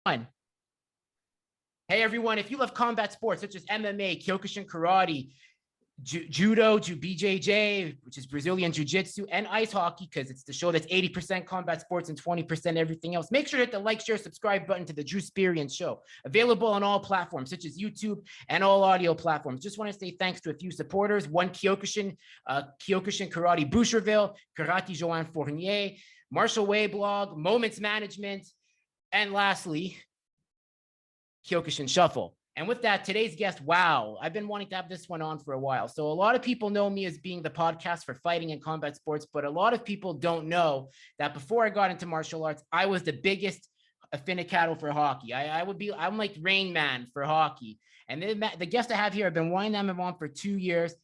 Hey everyone, if you love combat sports such as MMA, Kyokushin karate, judo, BJJ, which is Brazilian jiu-jitsu, and ice hockey, because it's the show that's 80% combat sports and 20% everything else, make sure to hit the like, share, subscribe button to the Drew Sperian Show, available on all platforms such as YouTube and all audio platforms. Just want to say thanks to a few supporters: one Kyokushin karate Boucherville, Karate Joanne Fournier, Marshall Way blog, Moments Management, and lastly, Kyokushin Shuffle. And with that, today's guest, wow, I've been wanting to have this one on for a while. So a lot of people know me as being the podcast for fighting and combat sports, but a lot of people don't know that before I got into martial arts, I was the biggest aficionado for hockey. I'm like Rain Man for hockey. And the guests I have here, I've been wanting them on for 2 years.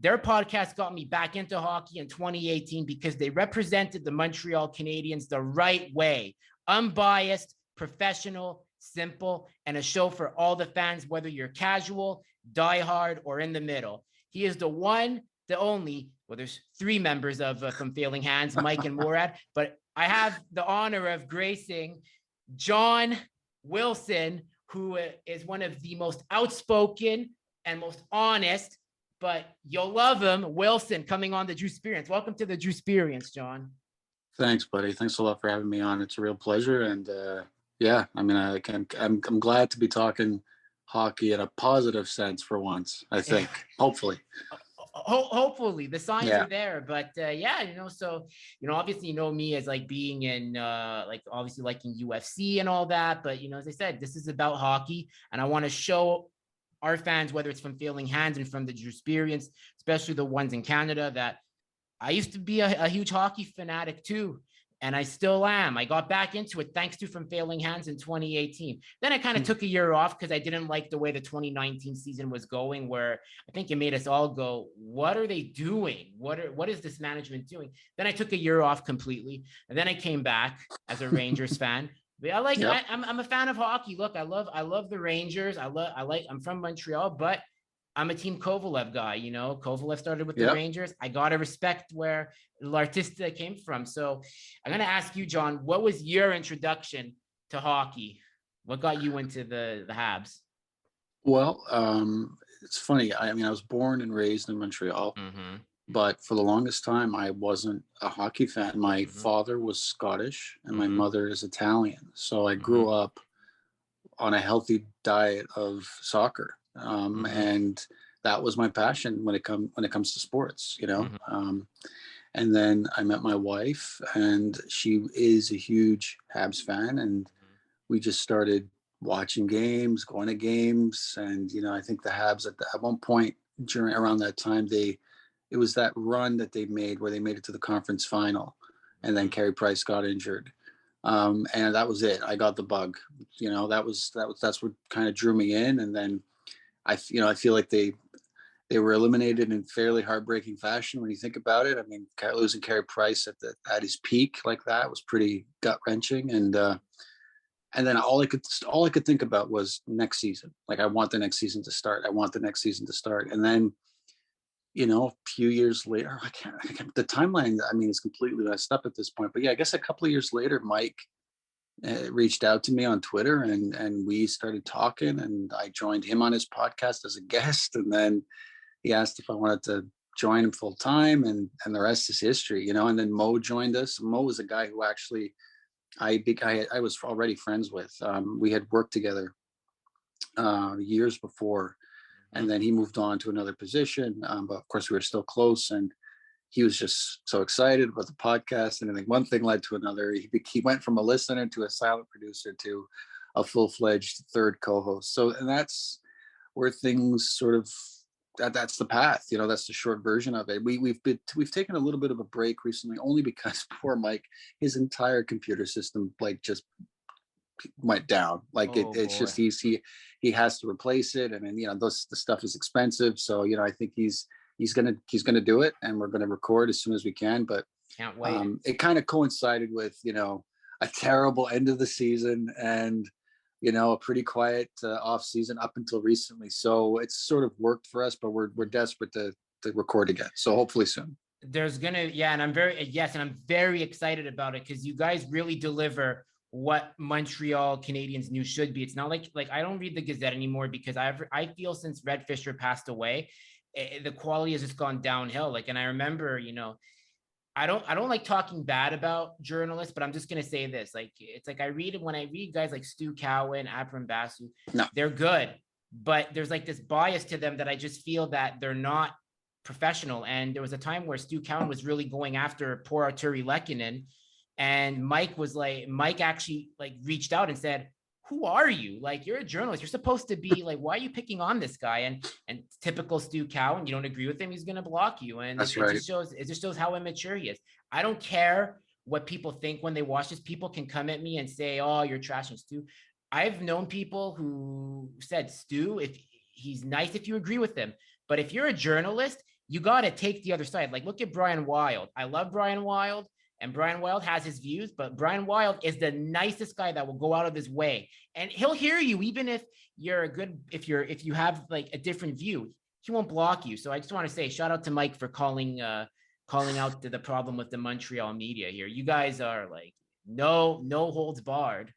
Their podcast got me back into hockey in 2018 because they represented the Montreal Canadiens the right way, unbiased, professional, simple, and a show for all the fans, whether you're casual, diehard, or in the middle. He is the one, the only, well, there's 3 members of From Failing Hands, Mike and Morad, but I have the honor of gracing John Wilson, who is one of the most outspoken and most honest, but you'll love him, Wilson, coming on the Drew Sperian. Welcome to the Drew Sperian, John. Thanks, buddy. Thanks a lot for having me on. It's a real pleasure. And yeah, I mean, I'm glad to be talking hockey in a positive sense for once, I think, hopefully. Hopefully the signs are there, but so obviously me as like being in like obviously liking UFC and all that, but as I said, this is about hockey, and I want to show our fans, whether it's From Failing Hands and from the Drew Sperian, especially the ones in Canada, that I used to be a huge hockey fanatic too. And I still am. I got back into it thanks to From Failing Hands in 2018. Then I kind of took a year off because I didn't like the way the 2019 season was going, where I think it made us all go, what are they doing? What is this management doing? Then I took a year off completely. And then I came back as a Rangers fan. But I'm a fan of hockey. Look, I love the Rangers. I'm from Montreal, but I'm a Team Kovalev guy. Kovalev started with the Rangers. I got to respect where L'Artista came from. So I'm going to ask you, John, what was your introduction to hockey? What got you into the Habs? Well, it's funny. I mean, I was born and raised in Montreal, but for the longest time, I wasn't a hockey fan. My father was Scottish and my mother is Italian. So I grew up on a healthy diet of soccer. And that was my passion when it comes to sports, and then I met my wife, and she is a huge Habs fan, and we just started watching games, going to games. And, I think the Habs at one point around that time, it was that run that they made where they made it to the conference final, and then Carey Price got injured. And that was it. I got the bug, that's what kind of drew me in. And then I feel like they were eliminated in fairly heartbreaking fashion when you think about it. I mean, losing Carey Price at his peak like that was pretty gut wrenching. And then all I could think about was next season. Like, I want the next season to start. And then, a few years later, the timeline, I mean, is completely messed up at this point. But yeah, I guess a couple of years later, Mike reached out to me on Twitter, and we started talking, and I joined him on his podcast as a guest, and then he asked if I wanted to join him full time, and the rest is history, and then Mo joined us. Mo was a guy who actually I was already friends with. We had worked together years before, and then he moved on to another position, but of course we were still close, and he was just so excited about the podcast, and then one thing led to another. He went from a listener to a silent producer to a full-fledged third co-host. So, and that's where things sort of, that's the path, that's the short version of it. We've taken a little bit of a break recently, only because poor Mike, his entire computer system just went down. It's just, he has to replace it. And then, the stuff is expensive. So, I think he's gonna do it, and we're gonna record as soon as we can. But can't wait. It kind of coincided with a terrible end of the season, and a pretty quiet off season up until recently. So it's sort of worked for us, but we're desperate to record again. So hopefully soon. And I'm very excited about it, because you guys really deliver what Montreal Canadiens news should be. It's not like I don't read the Gazette anymore because I feel since Red Fisher passed away, the quality has just gone downhill. Like, and I remember, I don't like talking bad about journalists, but I'm just gonna say this. Like, it's like when I read guys like Stu Cowan, Abram Basu, No. they're good, but there's like this bias to them that I just feel that they're not professional. And there was a time where Stu Cowan was really going after poor Arturi Lekkinen, and Mike actually like reached out and said, who are you? Like, you're a journalist. You're supposed to be like, why are you picking on this guy? And typical Stu Cowan, you don't agree with him, he's going to block you. And That's it right. just shows how immature he is. I don't care what people think when they watch this. People can come at me and say, oh, you're trashing Stu. I've known people who said, Stu, if he's nice, if you agree with him, but if you're a journalist, you got to take the other side. Like, look at Brian Wilde. I love Brian Wilde. And Brian Wilde has his views, but Brian Wilde is the nicest guy that will go out of his way, and he'll hear you even if you have like a different view. He won't block you. So I just want to say shout out to Mike for calling out the problem with the Montreal media here. You guys are like no holds barred.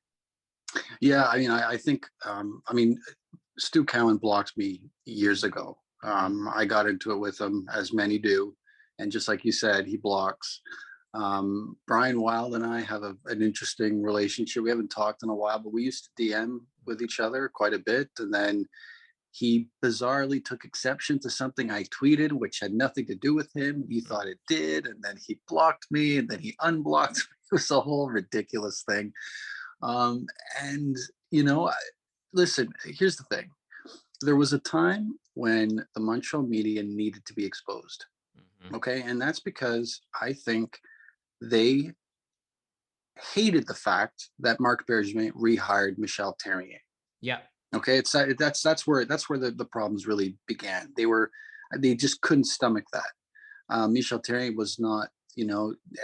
Yeah, I mean, I think Stu Cowan blocked me years ago. I got into it with him, as many do, and just like you said, he blocks. Brian Wilde and I have an interesting relationship. We haven't talked in a while, but we used to DM with each other quite a bit. And then he bizarrely took exception to something I tweeted, which had nothing to do with him. He thought it did. And then he blocked me, and then he unblocked me. It was a whole ridiculous thing. Listen, here's the thing. There was a time when the Montreal media needed to be exposed. Okay. And that's because I think they hated the fact that Marc Bergevin rehired Michel Therrien. Yeah. Okay. That's where the problems really began. They just couldn't stomach that. Michel Therrien was not,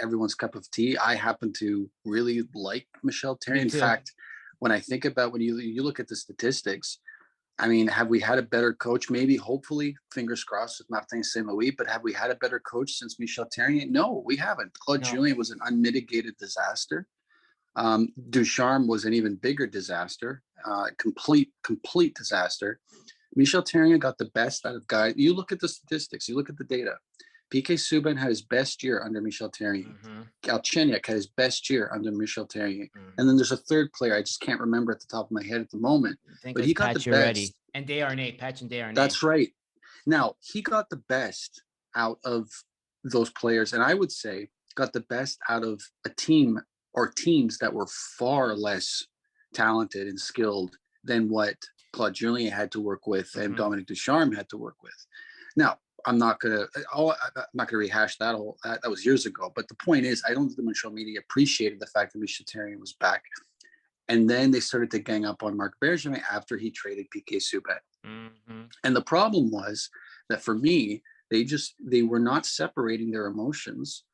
everyone's cup of tea. I happen to really like Michel Therrien. In fact, when I think about when you look at the statistics, I mean, have we had a better coach? Maybe, hopefully, fingers crossed with Martin St. Louis, but have we had a better coach since Michel Therrien? No, we haven't. Claude Julien was an unmitigated disaster. Ducharme was an even bigger disaster, complete disaster. Michel Therrien got the best out of guys. You look at the statistics, you look at the data. PK Subban had his best year under Michel Therrien. Galchenyuk had his best year under Michel Therrien. And then there's a third player I just can't remember at the top of my head at the moment. But he got the best. And Desharnais, Patch and Desharnais. That's right. Now, he got the best out of those players, and I would say got the best out of a team or teams that were far less talented and skilled than what Claude Julien had to work with and Dominic Ducharme had to work with. Now, I'm not gonna rehash that that was years ago. But the point is, I don't think the Montreal media appreciated the fact that Michel Therrien was back, and then they started to gang up on Marc Bergevin after he traded PK Subban. And the problem was that for me, they were not separating their emotions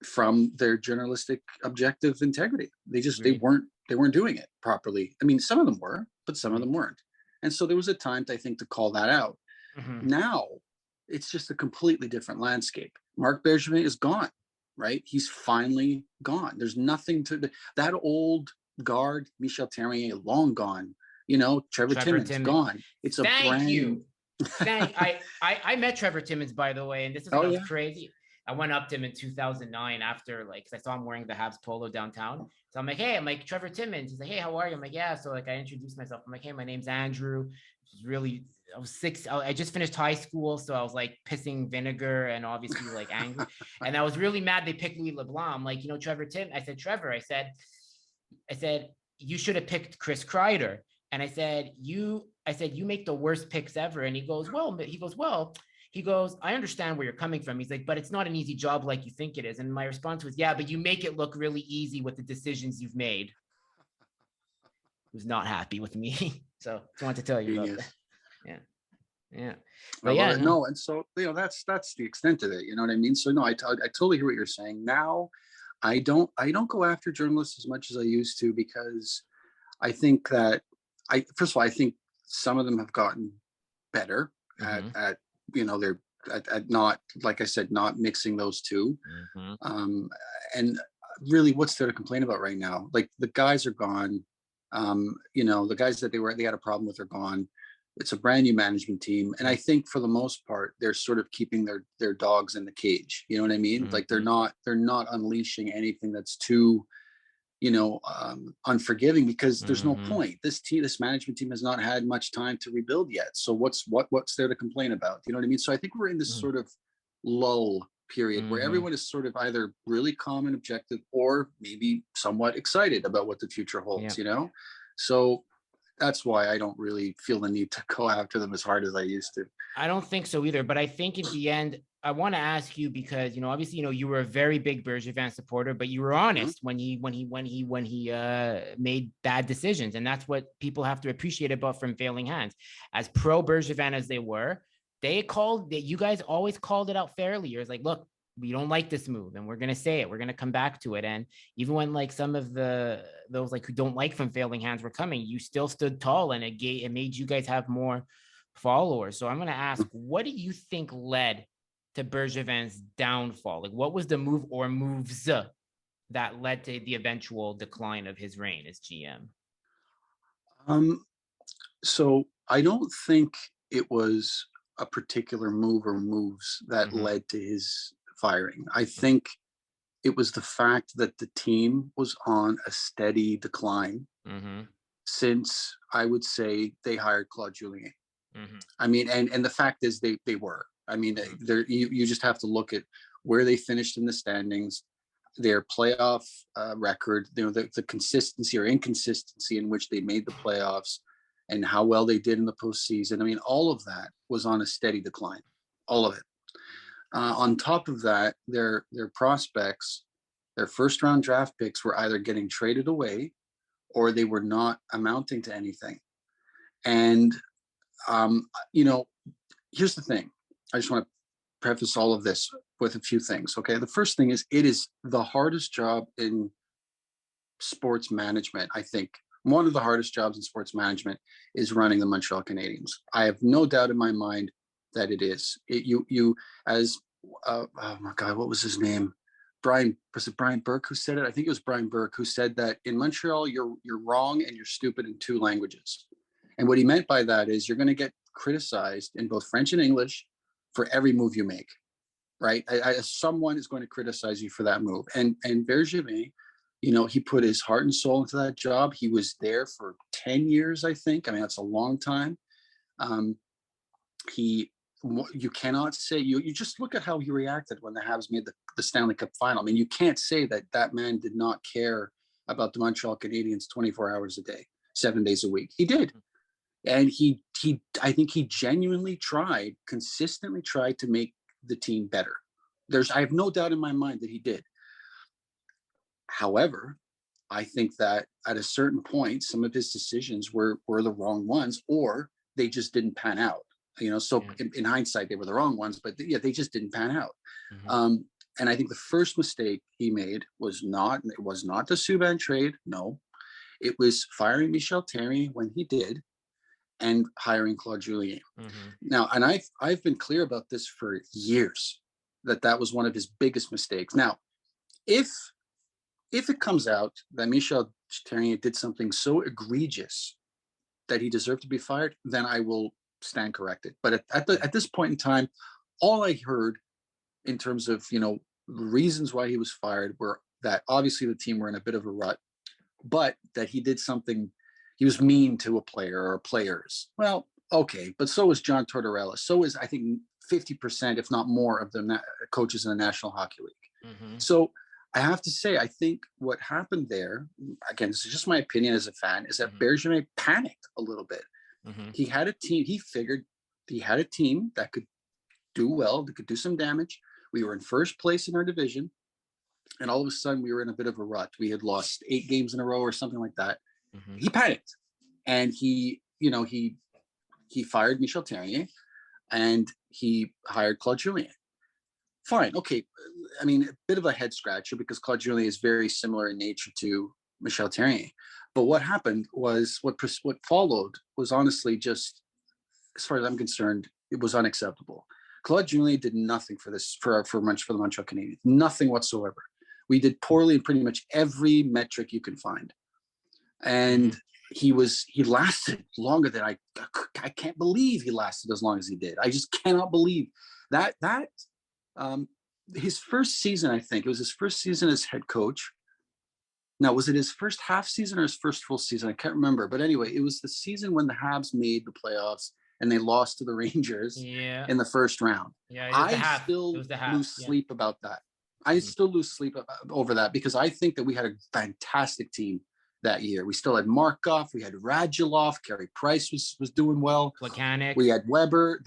from their journalistic objective integrity. They weren't doing it properly. I mean, some of them were, but some of them weren't. And so there was a time, I think, to call that out. Now, it's just a completely different landscape. Marc Bergevin is gone, right? He's finally gone. There's nothing to that old guard, Michel Therrien, long gone. Trevor Timmins gone. It's a brand new. I met Trevor Timmins, by the way, and this is crazy. I went up to him in 2009 after, because I saw him wearing the Habs polo downtown. So I'm like, hey, Trevor Timmins. He's like, hey, how are you? I'm like, yeah. So I introduced myself. I'm like, hey, my name's Andrew. I was 6. I just finished high school. So I was like pissing vinegar and obviously like angry. And I was really mad they picked Louis LeBlanc. I'm like, Trevor Tim. I said, Trevor, I said, you should have picked Chris Kreider. And I said, you make the worst picks ever. And he goes, I understand where you're coming from. He's like, but it's not an easy job like you think it is. And my response was, yeah, but you make it look really easy with the decisions you've made. He was not happy with me. So I just wanted to tell you about that. Yeah. But no. And so, that's the extent of it. You know what I mean? So no, I totally hear what you're saying. Now, I don't go after journalists as much as I used to, because I think that first of all, I think some of them have gotten better at they're at not, like I said, not mixing those two. And really, what's there to complain about right now? Like, the guys are gone. The guys that they had a problem with are gone. It's a brand new management team, and I think for the most part, they're sort of keeping their dogs in the cage. You know what I mean? Like, they're not unleashing anything that's too unforgiving, because there's no point. This management team has not had much time to rebuild yet. So what's there to complain about? You know what I mean? So I think we're in this sort of lull period where everyone is sort of either really calm and objective, or maybe somewhat excited about what the future holds. So that's why I don't really feel the need to go after them as hard as I used to. I don't think so either, but I think in the end, I want to ask you, because, obviously, you were a very big Bergevin supporter, but you were honest when he made bad decisions. And that's what people have to appreciate about From Failing Hands. As pro Bergevin as they were, you guys always called it out fairly. You're like, look, we don't like this move, and we're going to say it. We're going to come back to it. And even when like some of those like who don't like From Failing Hands were coming, you still stood tall, and it made you guys have more followers. So I'm going to ask, what do you think led to Bergevin's downfall? Like, what was the move or moves that led to the eventual decline of his reign as GM? So I don't think it was a particular move or moves that led to his firing. I think it was the fact that the team was on a steady decline since, I would say, they hired Claude Julien. I mean, and the fact is they were. I mean, you just have to look at where they finished in the standings, their playoff record, the consistency or inconsistency in which they made the playoffs, and how well they did in the postseason. I mean, all of that was on a steady decline, all of it. On top of that, their prospects, their first round draft picks, were either getting traded away, or they were not amounting to anything. And here's the thing. I just want to preface all of this with a few things. Okay. The first thing is, it is the hardest job in sports management. I think one of the hardest jobs in sports management is running the Montreal Canadiens. I have no doubt in my mind that it is. Oh my God, what was his name? Was it Brian Burke who said it? I think it was Brian Burke who said that in Montreal, you're wrong and you're stupid in 2 languages. And what he meant by that is, you're going to get criticized in both French and English for every move you make, right? Someone is going to criticize you for that move. And Bergevin, he put his heart and soul into that job. He was there for 10 years, I think. I mean, that's a long time. You cannot say, you just look at how he reacted when the Habs made the Stanley Cup final. I mean, you can't say that man did not care about the Montreal Canadiens 24 hours a day, 7 days a week. He did. And I think he genuinely consistently tried to make the team better. I have no doubt in my mind that he did. However, I think that at a certain point, some of his decisions were the wrong ones, or they just didn't pan out. In hindsight, they were the wrong ones, but they just didn't pan out. And I think the first mistake he made was not the Subban trade. No, it was firing Michel Therrien when he did, and hiring Claude Julien. Now, and I've been clear about this for years, that was one of his biggest mistakes. Now, if it comes out that Michel Therrien did something so egregious that he deserved to be fired, then I will stand corrected. But at this point in time, all I heard in terms of reasons why he was fired were that obviously the team were in a bit of a rut, but that he did something. He was mean to a player or players. Well, okay, but so is John Tortorella. So is, I think, 50%, if not more, of the coaches in the National Hockey League. So I have to say, I think what happened there, again, this is just my opinion as a fan, is that Bergevin panicked a little bit. He had a team. He figured he had a team that could do well, that could do some damage. We were in first place in our division, and all of a sudden we were in a bit of a rut. We had lost 8 games in a row or something like that. He panicked, and he fired Michel Therrien, and he hired Claude Julien. Fine, okay. I mean, a bit of a head scratcher, because Claude Julien is very similar in nature to Michel Therrien. But what happened was, what followed was honestly just, as far as I'm concerned, it was unacceptable. Claude Julien did nothing for the Montreal Canadiens, nothing whatsoever. We did poorly in pretty much every metric you can find. And he lasted longer than I can't believe he lasted as long as he did. I just cannot believe that his first season, I think it was his first season as head coach. Now, was it his first half season or his first full season? I can't remember. But anyway, it was the season when the Habs made the playoffs and they lost to the Rangers in the first round. Yeah, I still lose sleep about that. I still lose sleep over that because I think that we had a fantastic team that year. We still had Markov, we had Radulov, Carey Price was doing well. Plekanec. We had Weber.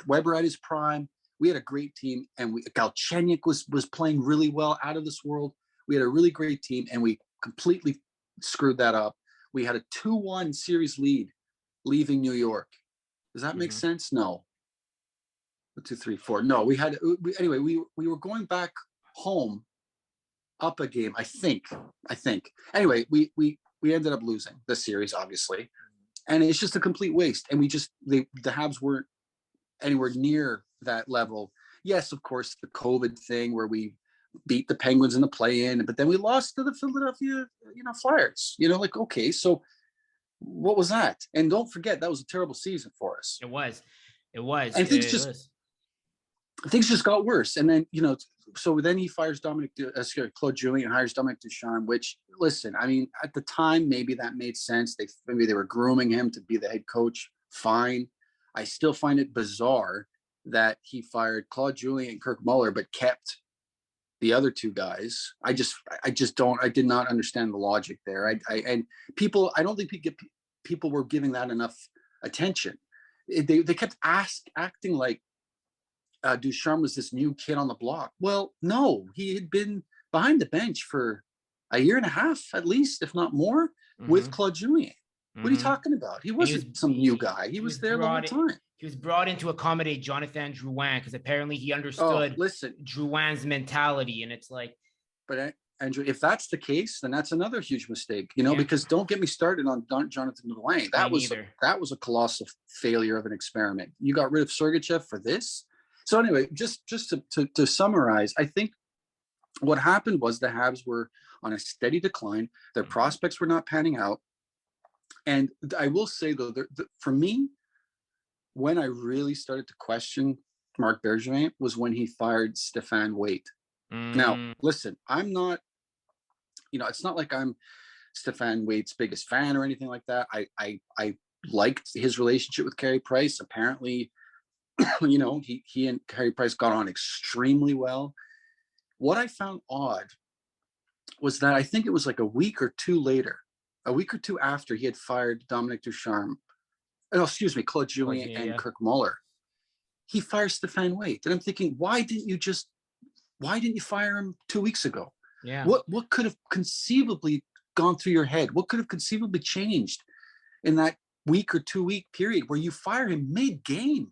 Weber at his prime. We had a great team, and Galchenyuk was playing really well, out of this world. We had a really great team, and we completely screwed that up. We had a 2-1 series lead leaving New York. Does that make sense? No. 1, 2, 3, 4. No, anyway, we were going back home up a game, I think. Anyway, we ended up losing the series, obviously. And it's just a complete waste. And the Habs weren't anywhere near that level. Yes, of course, the COVID thing where we beat the Penguins in the play-in, but then we lost to the Philadelphia, Flyers. Okay, so what was that? And don't forget, that was a terrible season for us. It was. And things just got worse. And then, so then he fires Claude Julien and hires Dominic Ducharme, which, listen, I mean, at the time, maybe that made sense. Maybe they were grooming him to be the head coach. Fine. I still find it bizarre that he fired Claude Julien and Kirk Muller, but kept the other two guys. I did not understand the logic there. And people, I don't think people were giving that enough attention. They kept acting like Ducharme was this new kid on the block. Well, no, he had been behind the bench for a year and a half, at least, if not more, with Claude Julien. What are you talking about? He wasn't some new guy. He was there the whole time. He was brought in to accommodate Jonathan Drouin because apparently he understood Drouin's mentality. And it's like, but Andrew, if that's the case, then that's another huge mistake, because don't get me started on Jonathan Drouin. That was a colossal failure of an experiment. You got rid of Sergachev for this. So anyway, just to summarize, I think what happened was the Habs were on a steady decline. Their prospects were not panning out. And I will say, though, for me, when I really started to question Marc Bergevin was when he fired Stéphane Waite. Now, listen, I'm not, it's not like I'm Stéphane Waite's biggest fan or anything like that. I liked his relationship with Carey Price. Apparently, he and Carey Price got on extremely well. What I found odd was that I think it was like a week or two after he had fired Dominic Ducharme, Claude Julien and Kirk Muller, he fires Stéphane Waite. And I'm thinking, why didn't you fire him 2 weeks ago? Yeah. What could have conceivably gone through your head? What could have conceivably changed in that week or 2 week period where you fire him mid-game?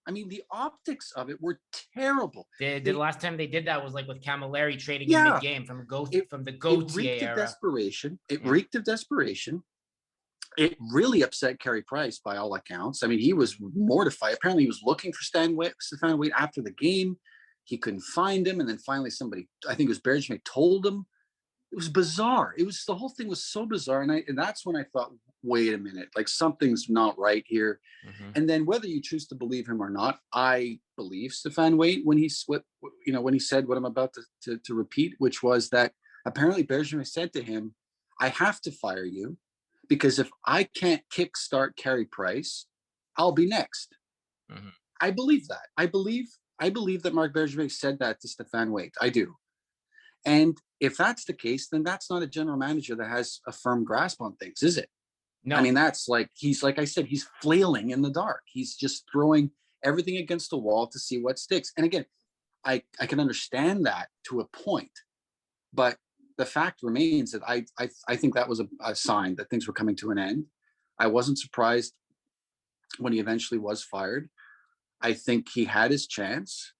I mean, the optics of it were terrible. The last time they did that was like with Camilleri trading in mid-game from the Gauthier era. It reeked of desperation. It really upset Carey Price by all accounts. I mean, he was mortified. Apparently, he was looking for Stéphane Waite after the game. He couldn't find him, and then finally somebody, I think it was Bergevin, told him. It was bizarre. The whole thing was so bizarre, and that's when I thought, wait a minute, like something's not right here. And then whether you choose to believe him or not, I believe Stéphane Waite when he said what I'm about to repeat, which was that apparently Bergevin said to him, "I have to fire you because if I can't kickstart Carey Price, I'll be next." I believe that. I believe that Marc Bergevin said that to Stéphane Waite. I do. And if that's the case, then that's not a general manager that has a firm grasp on things, is it? No. I mean, that's like, like I said, he's flailing in the dark. He's just throwing everything against the wall to see what sticks. And again, I can understand that to a point, but the fact remains that I think that was a sign that things were coming to an end. I wasn't surprised when he eventually was fired. I think he had his chance.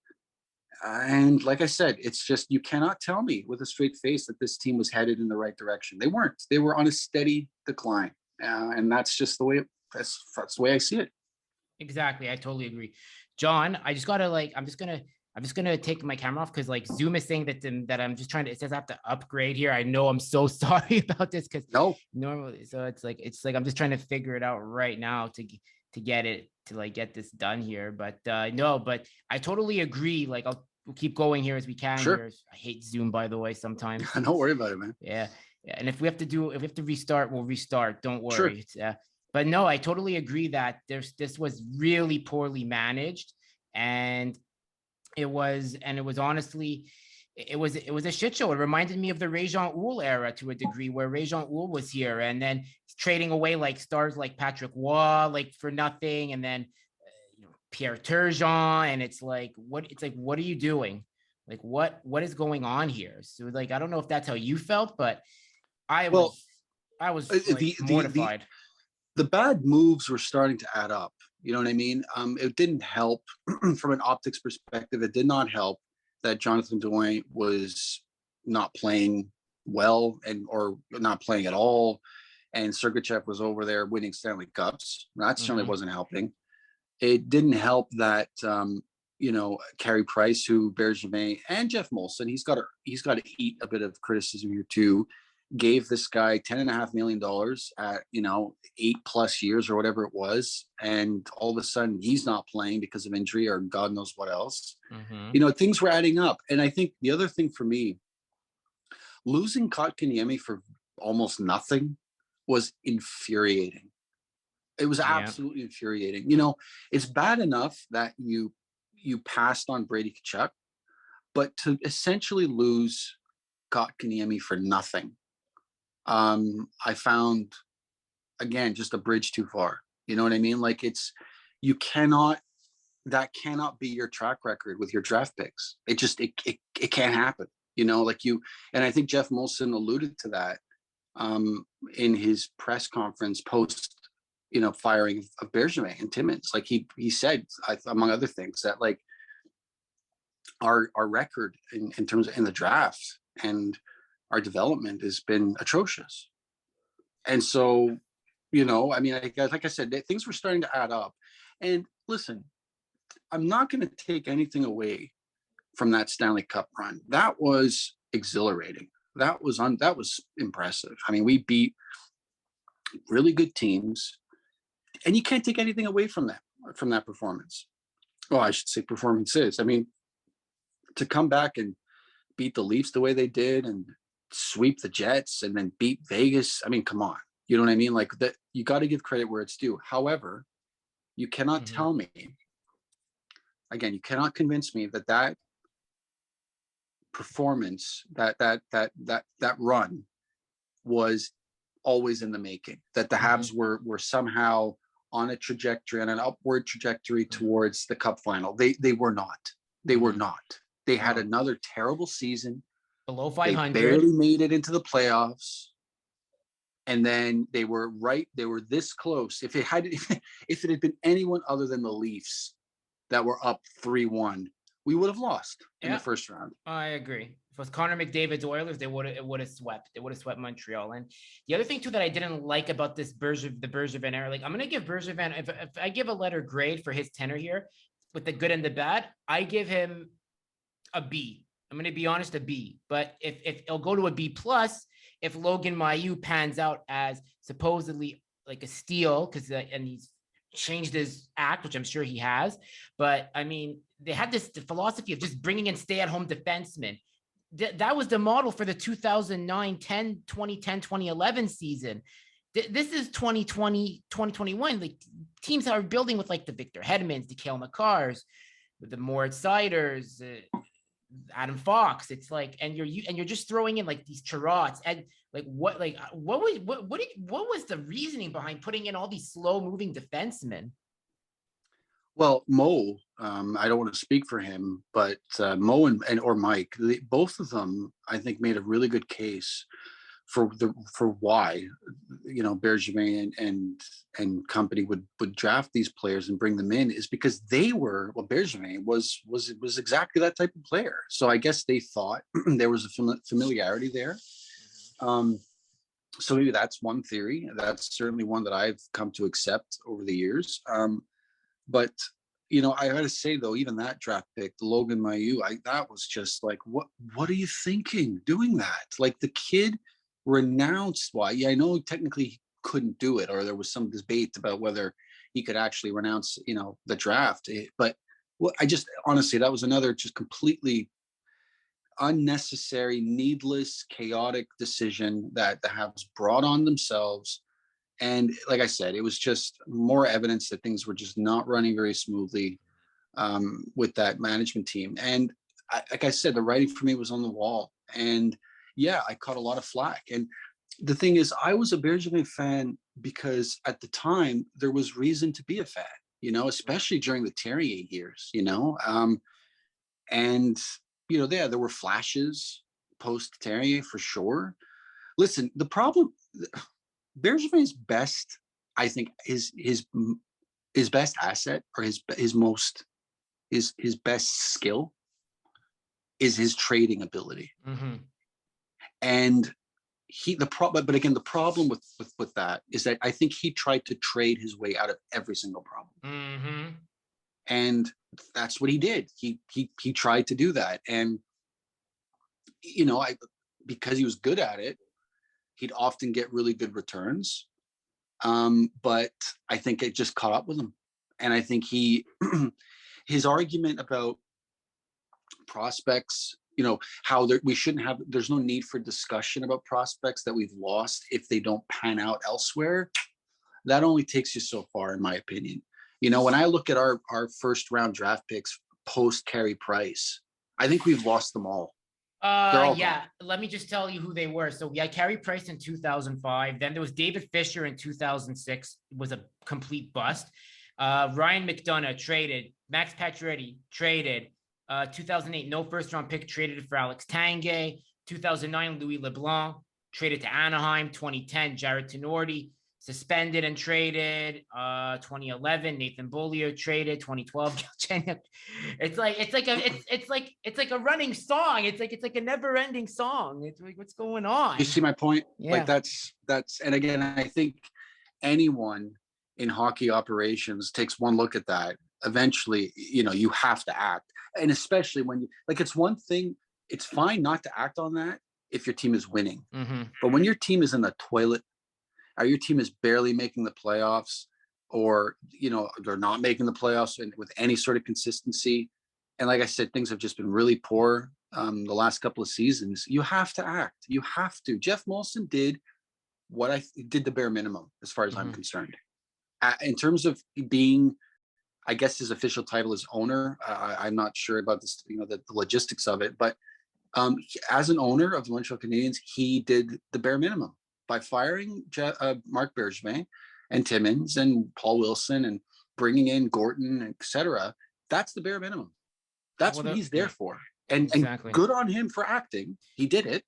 And like I said, it's just, you cannot tell me with a straight face that this team was headed in the right direction. They weren't. They were on a steady decline. And that's just the way, that's the way I see it. Exactly. I totally agree. John, I'm just going to I'm just gonna take my camera off because like Zoom is saying that I'm just trying to. It says I have to upgrade here. I know I'm so sorry about this because No, normally, so it's like I'm just trying to figure it out right now to get it to like get this done here. But no, but I totally agree. Like we'll keep going here as we can sure. here. I hate Zoom, by the way, sometimes. Don't worry about it, man. Yeah. Yeah. And if we have to restart, we'll restart. Don't Sure. worry. It's, but no, I totally agree that this was really poorly managed. And it was honestly, it was a shit show. It reminded me of the Rajon Uhl era to a degree, where Rajon Uhl was here and then trading away like stars like Patrick Waugh, like for nothing. And then Pierre Turgeon. And it's like, what are you doing? Like, what is going on here? So like, I don't know if that's how you felt, but I was like, mortified. The bad moves were starting to add up. You know what I mean? It didn't help from an optics perspective. It did not help that Jonathan Drouin was not playing well or not playing at all. And Sergachev was over there winning Stanley Cups. That certainly wasn't helping. It didn't help that, Carey Price, who Bergevin and Jeff Molson, he's got to eat a bit of criticism here too, gave this guy $10.5 million at 8+ years or whatever it was, and all of a sudden he's not playing because of injury or God knows what else. Things were adding up. And I think the other thing for me, losing Kotkaniemi for almost nothing was infuriating. It was absolutely infuriating. It's bad enough that you passed on Brady Tkachuk, but to essentially lose Kotkaniemi for nothing, I found, again, just a bridge too far. You know what I mean? Like that cannot be your track record with your draft picks. It can't happen. And I think Jeff Molson alluded to that in his press conference post, firing of Bergevin and Timmins. Like he said, among other things, that like our record in terms of in the draft and our development has been atrocious. And so, like I said, things were starting to add up. And listen, I'm not going to take anything away from that Stanley Cup run. That was exhilarating. That was impressive. I mean, we beat really good teams, and you can't take anything away from that performance. Well, I should say performances. I mean, to come back and beat the Leafs the way they did and sweep the Jets and then beat Vegas. I mean, come on. You know what I mean? Like that, you got to give credit where it's due. However, you cannot tell me, again, you cannot convince me that performance, that run was always in the making, that the Habs were somehow on a trajectory, on an upward trajectory towards the Cup final. They were not. They were not. They had another terrible season. Below 500. They barely made it into the playoffs. And then they were this close. If it had been anyone other than the Leafs that were up 3-1, we would have lost in the first round. I agree. If it was Connor McDavid's Oilers, it would have swept. They would have swept Montreal. And the other thing too that I didn't like about this the Bergevin era, like I'm gonna give Bergevin, if I give a letter grade for his tenure here, with the good and the bad, I give him a B. I'm gonna be honest, a B. But if it'll go to a B plus if Logan Mailloux pans out as supposedly like a steal, because and he's changed his act, which I'm sure he has. But I mean, they had this philosophy of just bringing in stay-at-home defensemen. That was the model for the 2009, 2010, 2011 season. This is 2020, 2021. Like teams are building with like the Victor Hedmans, the Cale Makars, with the Moritz Seiders, Adam Fox. It's like, and you're just throwing in like these Chirots and what was the reasoning behind putting in all these slow moving defensemen? Well, Mo, I don't want to speak for him, but Mo or Mike, both of them, I think, made a really good case for why, Bergevin and company would draft these players and bring them in, is because Bergevin was exactly that type of player. So I guess they thought there was a familiarity there. So maybe that's one theory. That's certainly one that I've come to accept over the years. But you know, I gotta say though, even that draft pick, the Logan Mailloux, that was just like, what are you thinking doing that? Like the kid renounced. Why? Yeah, I know technically he couldn't do it, or there was some debate about whether he could actually renounce, you know, the draft. But well, I just honestly, that was another just completely unnecessary, needless, chaotic decision that the Habs brought on themselves. And like I said, it was just more evidence that things were just not running very smoothly with that management team. And like I said, the writing for me was on the wall. And yeah, I caught a lot of flack. And the thing is, I was a Bergevin fan because at the time there was reason to be a fan, you know, especially during the Terrier years, you know. And you know, there were flashes post Terrier for sure. Listen, the problem, Bergevin's best, I think, his best asset, or his best skill is his trading ability. Mm-hmm. And but again, the problem with that is that I think he tried to trade his way out of every single problem. Mm-hmm. And that's what he did. He tried to do that. And you know, because he was good at it, he'd often get really good returns. But I think it just caught up with him. And I think his argument about prospects, you know, how there's no need for discussion about prospects that we've lost if they don't pan out elsewhere. That only takes you so far, in my opinion. You know, when I look at our first round draft picks post Carey Price, I think we've lost them all. Yeah, let me just tell you who they were. So we had Carey Price in 2005. Then there was David Fisher in 2006. It was a complete bust. Ryan McDonough traded. Max Pacioretty traded. 2008, no first round pick, traded for Alex Tanguay. 2009, Louis LeBlanc traded to Anaheim. 2010, Jared Tenorti suspended and traded. 2011, Nathan Beaulieu traded. 2012, it's like a running song. It's like a never-ending song. It's like, what's going on? You see my point? Yeah. Like that's and again, I think anyone in hockey operations takes one look at that. Eventually, you know, you have to act. And especially when you, like, it's one thing, it's fine not to act on that if your team is winning. Mm-hmm. But when your team is in the toilet, or your team is barely making the playoffs, or, you know, they're not making the playoffs with any sort of consistency, and like I said, things have just been really poor the last couple of seasons, you have to act. You have to. Jeff Molson did the bare minimum, as far as Mm-hmm. I'm concerned. In terms of being, I guess his official title is owner. I'm not sure about this, you know, the logistics of it, but as an owner of the Montreal Canadiens, he did the bare minimum by firing Marc Bergevin and Timmins and Paul Wilson and bringing in Gorton, etc. That's the bare minimum. That's what he's there for. And good on him for acting. He did it.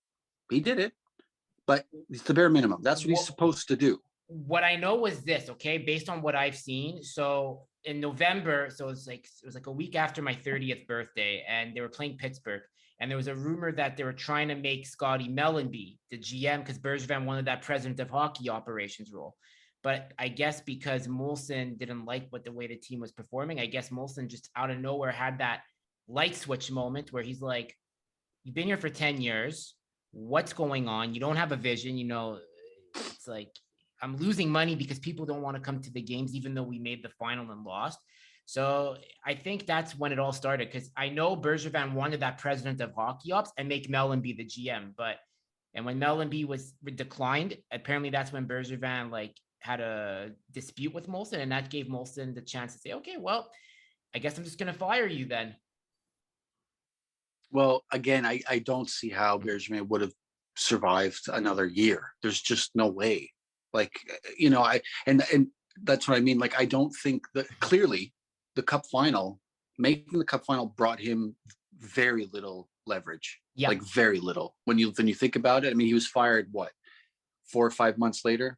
But it's the bare minimum. That's what he's supposed to do. What I know was this, okay, based on what I've seen. So in November, so it was like a week after my 30th birthday, and they were playing Pittsburgh. And there was a rumor that they were trying to make Scotty Mellenby the GM because Bergevin wanted that president of hockey operations role. But I guess because Molson didn't like the way the team was performing, I guess Molson just out of nowhere had that light switch moment where he's like, you've been here for 10 years. What's going on? You don't have a vision. You know, it's like, I'm losing money because people don't want to come to the games, even though we made the final and lost. So I think that's when it all started, because I know Bergevin wanted that president of hockey ops and make Mellenby the GM. And when Mellenby was declined, apparently that's when Bergevin had a dispute with Molson, and that gave Molson the chance to say, okay, well, I guess I'm just going to fire you then. Well, again, I don't see how Bergevin would have survived another year. There's just no way. Like, you know, and that's what I mean. Like, I don't think that clearly the making the cup final brought him very little leverage. Yeah. Like very little. When you think about it, I mean, he was fired, 4 or 5 months later?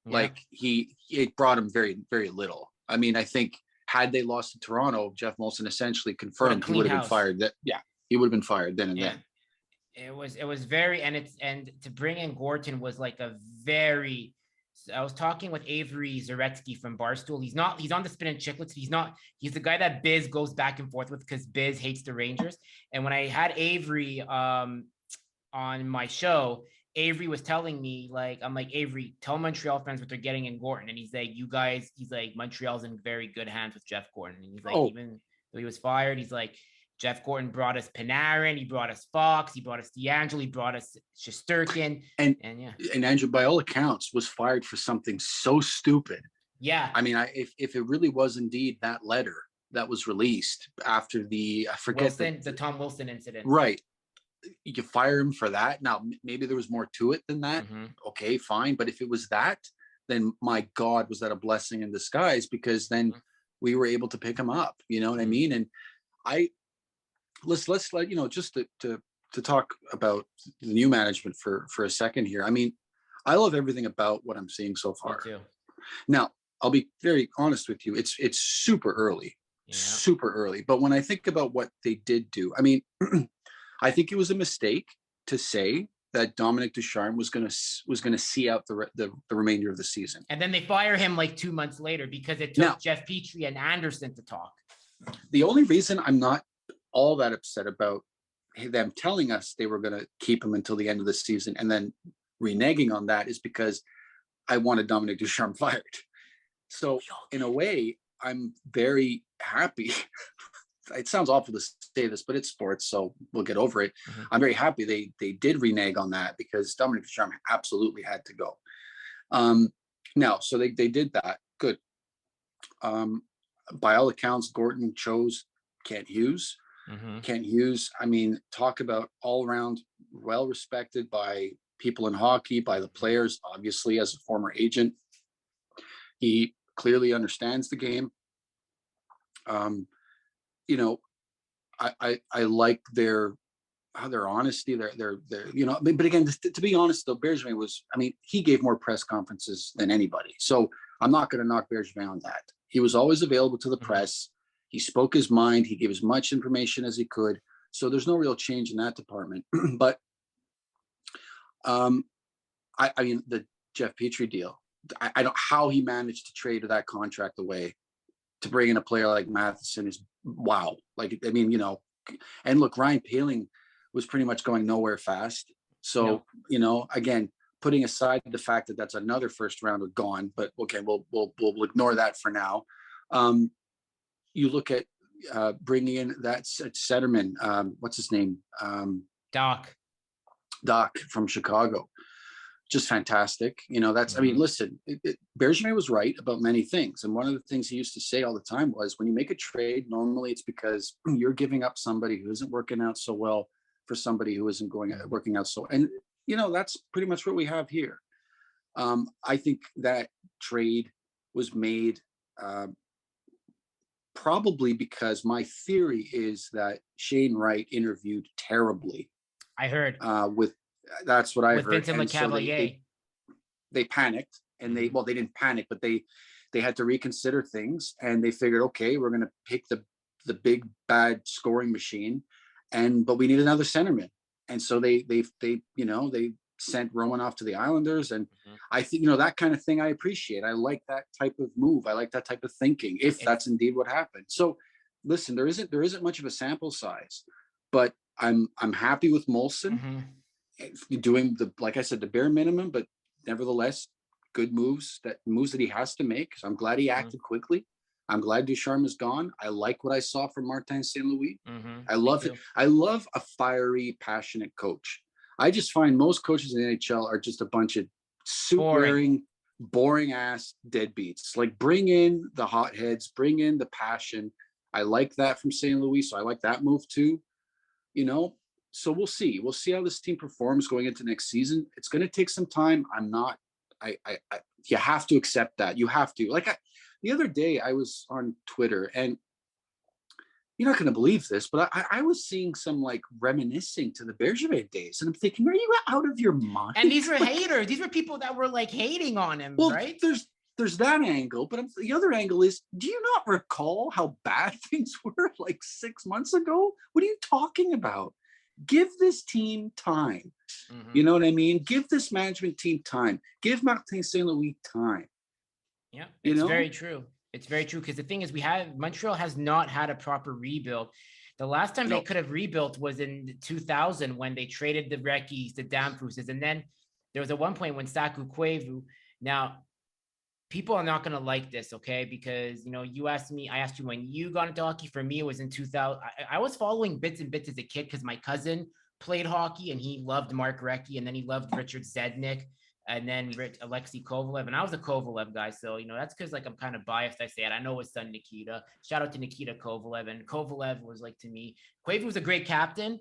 Yeah. Like it brought him very, very little. I mean, I think had they lost to Toronto, Jeff Molson essentially confirmed he would have been fired. He would have been fired then and then. It was very, and to bring in Gorton was like a very So I was talking with Avery Zaretsky from Barstool. He's on the Spin and Chicklets. He's the guy that Biz goes back and forth with because Biz hates the Rangers. And when I had Avery on my show, Avery was telling me, like, I'm like, Avery, tell Montreal fans what they're getting in Gorton. And he's like, he's like, Montreal's in very good hands with Jeff Gorton. And he's like, even though he was fired, he's like, Jeff Gorton brought us Panarin, he brought us Fox, he brought us DeAngelo, he brought us Shesterkin. And yeah. And Andrew, by all accounts, was fired for something so stupid. Yeah. I mean, if it really was indeed that letter that was released after the, I forget the Tom Wilson incident. Right. You fire him for that. Now, maybe there was more to it than that. Mm-hmm. Okay, fine. But if it was that, then my God, was that a blessing in disguise? Because then we were able to pick him up. You know what I mean? And let's let, just to talk about the new management for a second here. I mean, I love everything about what I'm seeing so far. Me too. Now, I'll be very honest with you. It's super early, super early. But when I think about what they did do, I mean, I think it was a mistake to say that Dominic Ducharme was going to see out the remainder of the season. And then they fire him like 2 months later because it took Jeff Petrie and Anderson to talk. The only reason I'm not all that upset about them telling us they were going to keep him until the end of the season and then reneging on that is because I wanted Dominic Ducharme fired. So in a way, I'm very happy. It sounds awful to say this, but it's sports, so we'll get over it. Mm-hmm. I'm very happy they did renege on that because Dominic Ducharme absolutely had to go. Now, so they did that. Good. By all accounts, Gorton chose Kent Hughes. Mm-hmm. Kent Hughes, I mean, talk about all around well respected by people in hockey, by the players, obviously as a former agent. He clearly understands the game. I like their honesty, their but again, to be honest though, Bergevin was, I mean, he gave more press conferences than anybody. So I'm not going to knock Bergevin on that. He was always available to the press. He spoke his mind. He gave as much information as he could. So there's no real change in that department. But I mean, the Jeff Petrie deal, I don't how he managed to trade that contract away to bring in a player like Matheson is wow. Like, I mean, and look, Ryan Poehling was pretty much going nowhere fast. So, again, putting aside the fact that that's another first rounder gone, but okay, we'll ignore that for now. You look at bringing in that centerman, what's his name? Doc from Chicago. Just fantastic. That's, I mean, listen, Bergevin was right about many things. And one of the things he used to say all the time was when you make a trade, normally it's because you're giving up somebody who isn't working out so well for somebody who isn't working out so, and that's pretty much what we have here. I think that trade was made probably because my theory is that Shane Wright interviewed terribly. I heard that's what I heard. With Vincent LeCavalier. So they panicked and they didn't panic, but they had to reconsider things and they figured, okay, we're going to pick the big bad scoring machine but we need another centerman. And so they sent Roman off to the Islanders. And I think, that kind of thing I appreciate. I like that type of move. I like that type of thinking, if that's indeed what happened. So listen, there isn't much of a sample size, but I'm happy with Molson doing like I said, the bare minimum, but nevertheless, good moves that he has to make. So I'm glad he acted quickly. I'm glad Ducharme is gone. I like what I saw from Martin St. Louis. I love it. I love a fiery, passionate coach. I just find most coaches in the NHL are just a bunch of suit-wearing, boring-ass deadbeats. Like, bring in the hotheads, bring in the passion. I like that from St. Louis, so I like that move too. So we'll see. We'll see how this team performs going into next season. It's going to take some time. You have to accept that. You have to. The other day I was on Twitter and you're not going to believe this, but I was seeing some reminiscing to the Bergevin days. And I'm thinking, are you out of your mind? And these were haters. These were people that were hating on him, right? There's that angle, but the other angle is, do you not recall how bad things were 6 months ago? What are you talking about? Give this team time. You know what I mean? Give this management team time. Give Martin St. Louis time. Yeah, it's very true. It's very true, because the thing is, Montreal has not had a proper rebuild. The last time they could have rebuilt was in 2000 when they traded the Reckies, the Damfouses, and then there was at one point when Saku Koivu. Now, people are not going to like this, okay? Because, you know, I asked you when you got into hockey. For me, it was in 2000. I was following bits and bits as a kid because my cousin played hockey and he loved Mark Recchi, and then he loved Richard Zednik, and then Alexei Kovalev. And I was a Kovalev guy. So, you know, that's because like I'm kind of biased. I say it. I know his son, Nikita. Shout out to Nikita Kovalev. And Kovalev was like, to me, Koivu was a great captain.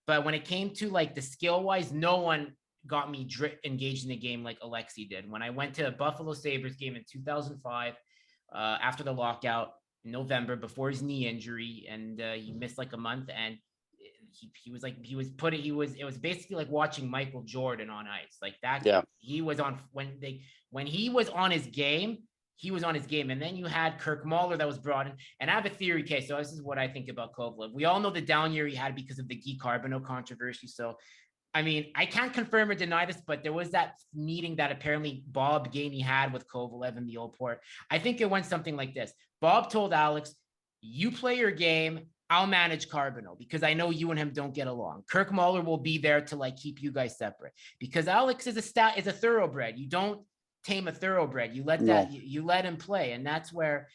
But when it came to like the skill wise, no one got me engaged in the game like Alexei did. When I went to a Buffalo Sabres game in 2005, after the lockout in November, before his knee injury, and he missed like a month, and it was basically like watching Michael Jordan on ice, like that. Yeah. He was on when he was on his game. He was on his game. And then you had Kirk Muller that was brought in. And I have a theory, okay? So this is what I think about Kovalev. We all know the down year he had because of the Guy Carbonneau controversy. So, I mean, I can't confirm or deny this, but there was that meeting that apparently Bob Gainey had with Kovalev in the old port. I think it went something like this. Bob told Alex, you play your game, I'll manage Carbonneau, because I know you and him don't get along. Kirk Muller will be there to like keep you guys separate, because Alex is a thoroughbred. You don't tame a thoroughbred. You let you let him play. And that's where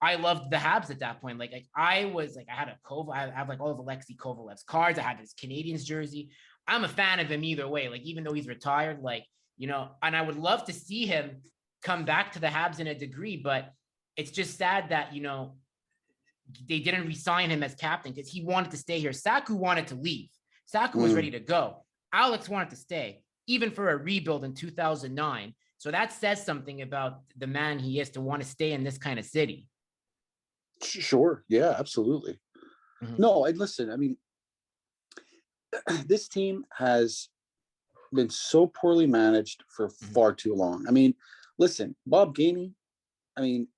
I loved the Habs at that point. Like I had I have like all of Alexei Kovalev's cards. I had his Canadiens jersey. I'm a fan of him either way. Like, even though he's retired, like, you know, and I would love to see him come back to the Habs in a degree, but it's just sad that, you know, they didn't re-sign him as captain because he wanted to stay here. Saku wanted to leave. Saku was ready to go. Alex wanted to stay, even for a rebuild in 2009. So that says something about the man he is to want to stay in this kind of city. Sure. Yeah, absolutely. No, listen, I mean, this team has been so poorly managed for far too long. I mean, listen, Bob Gainey, I mean,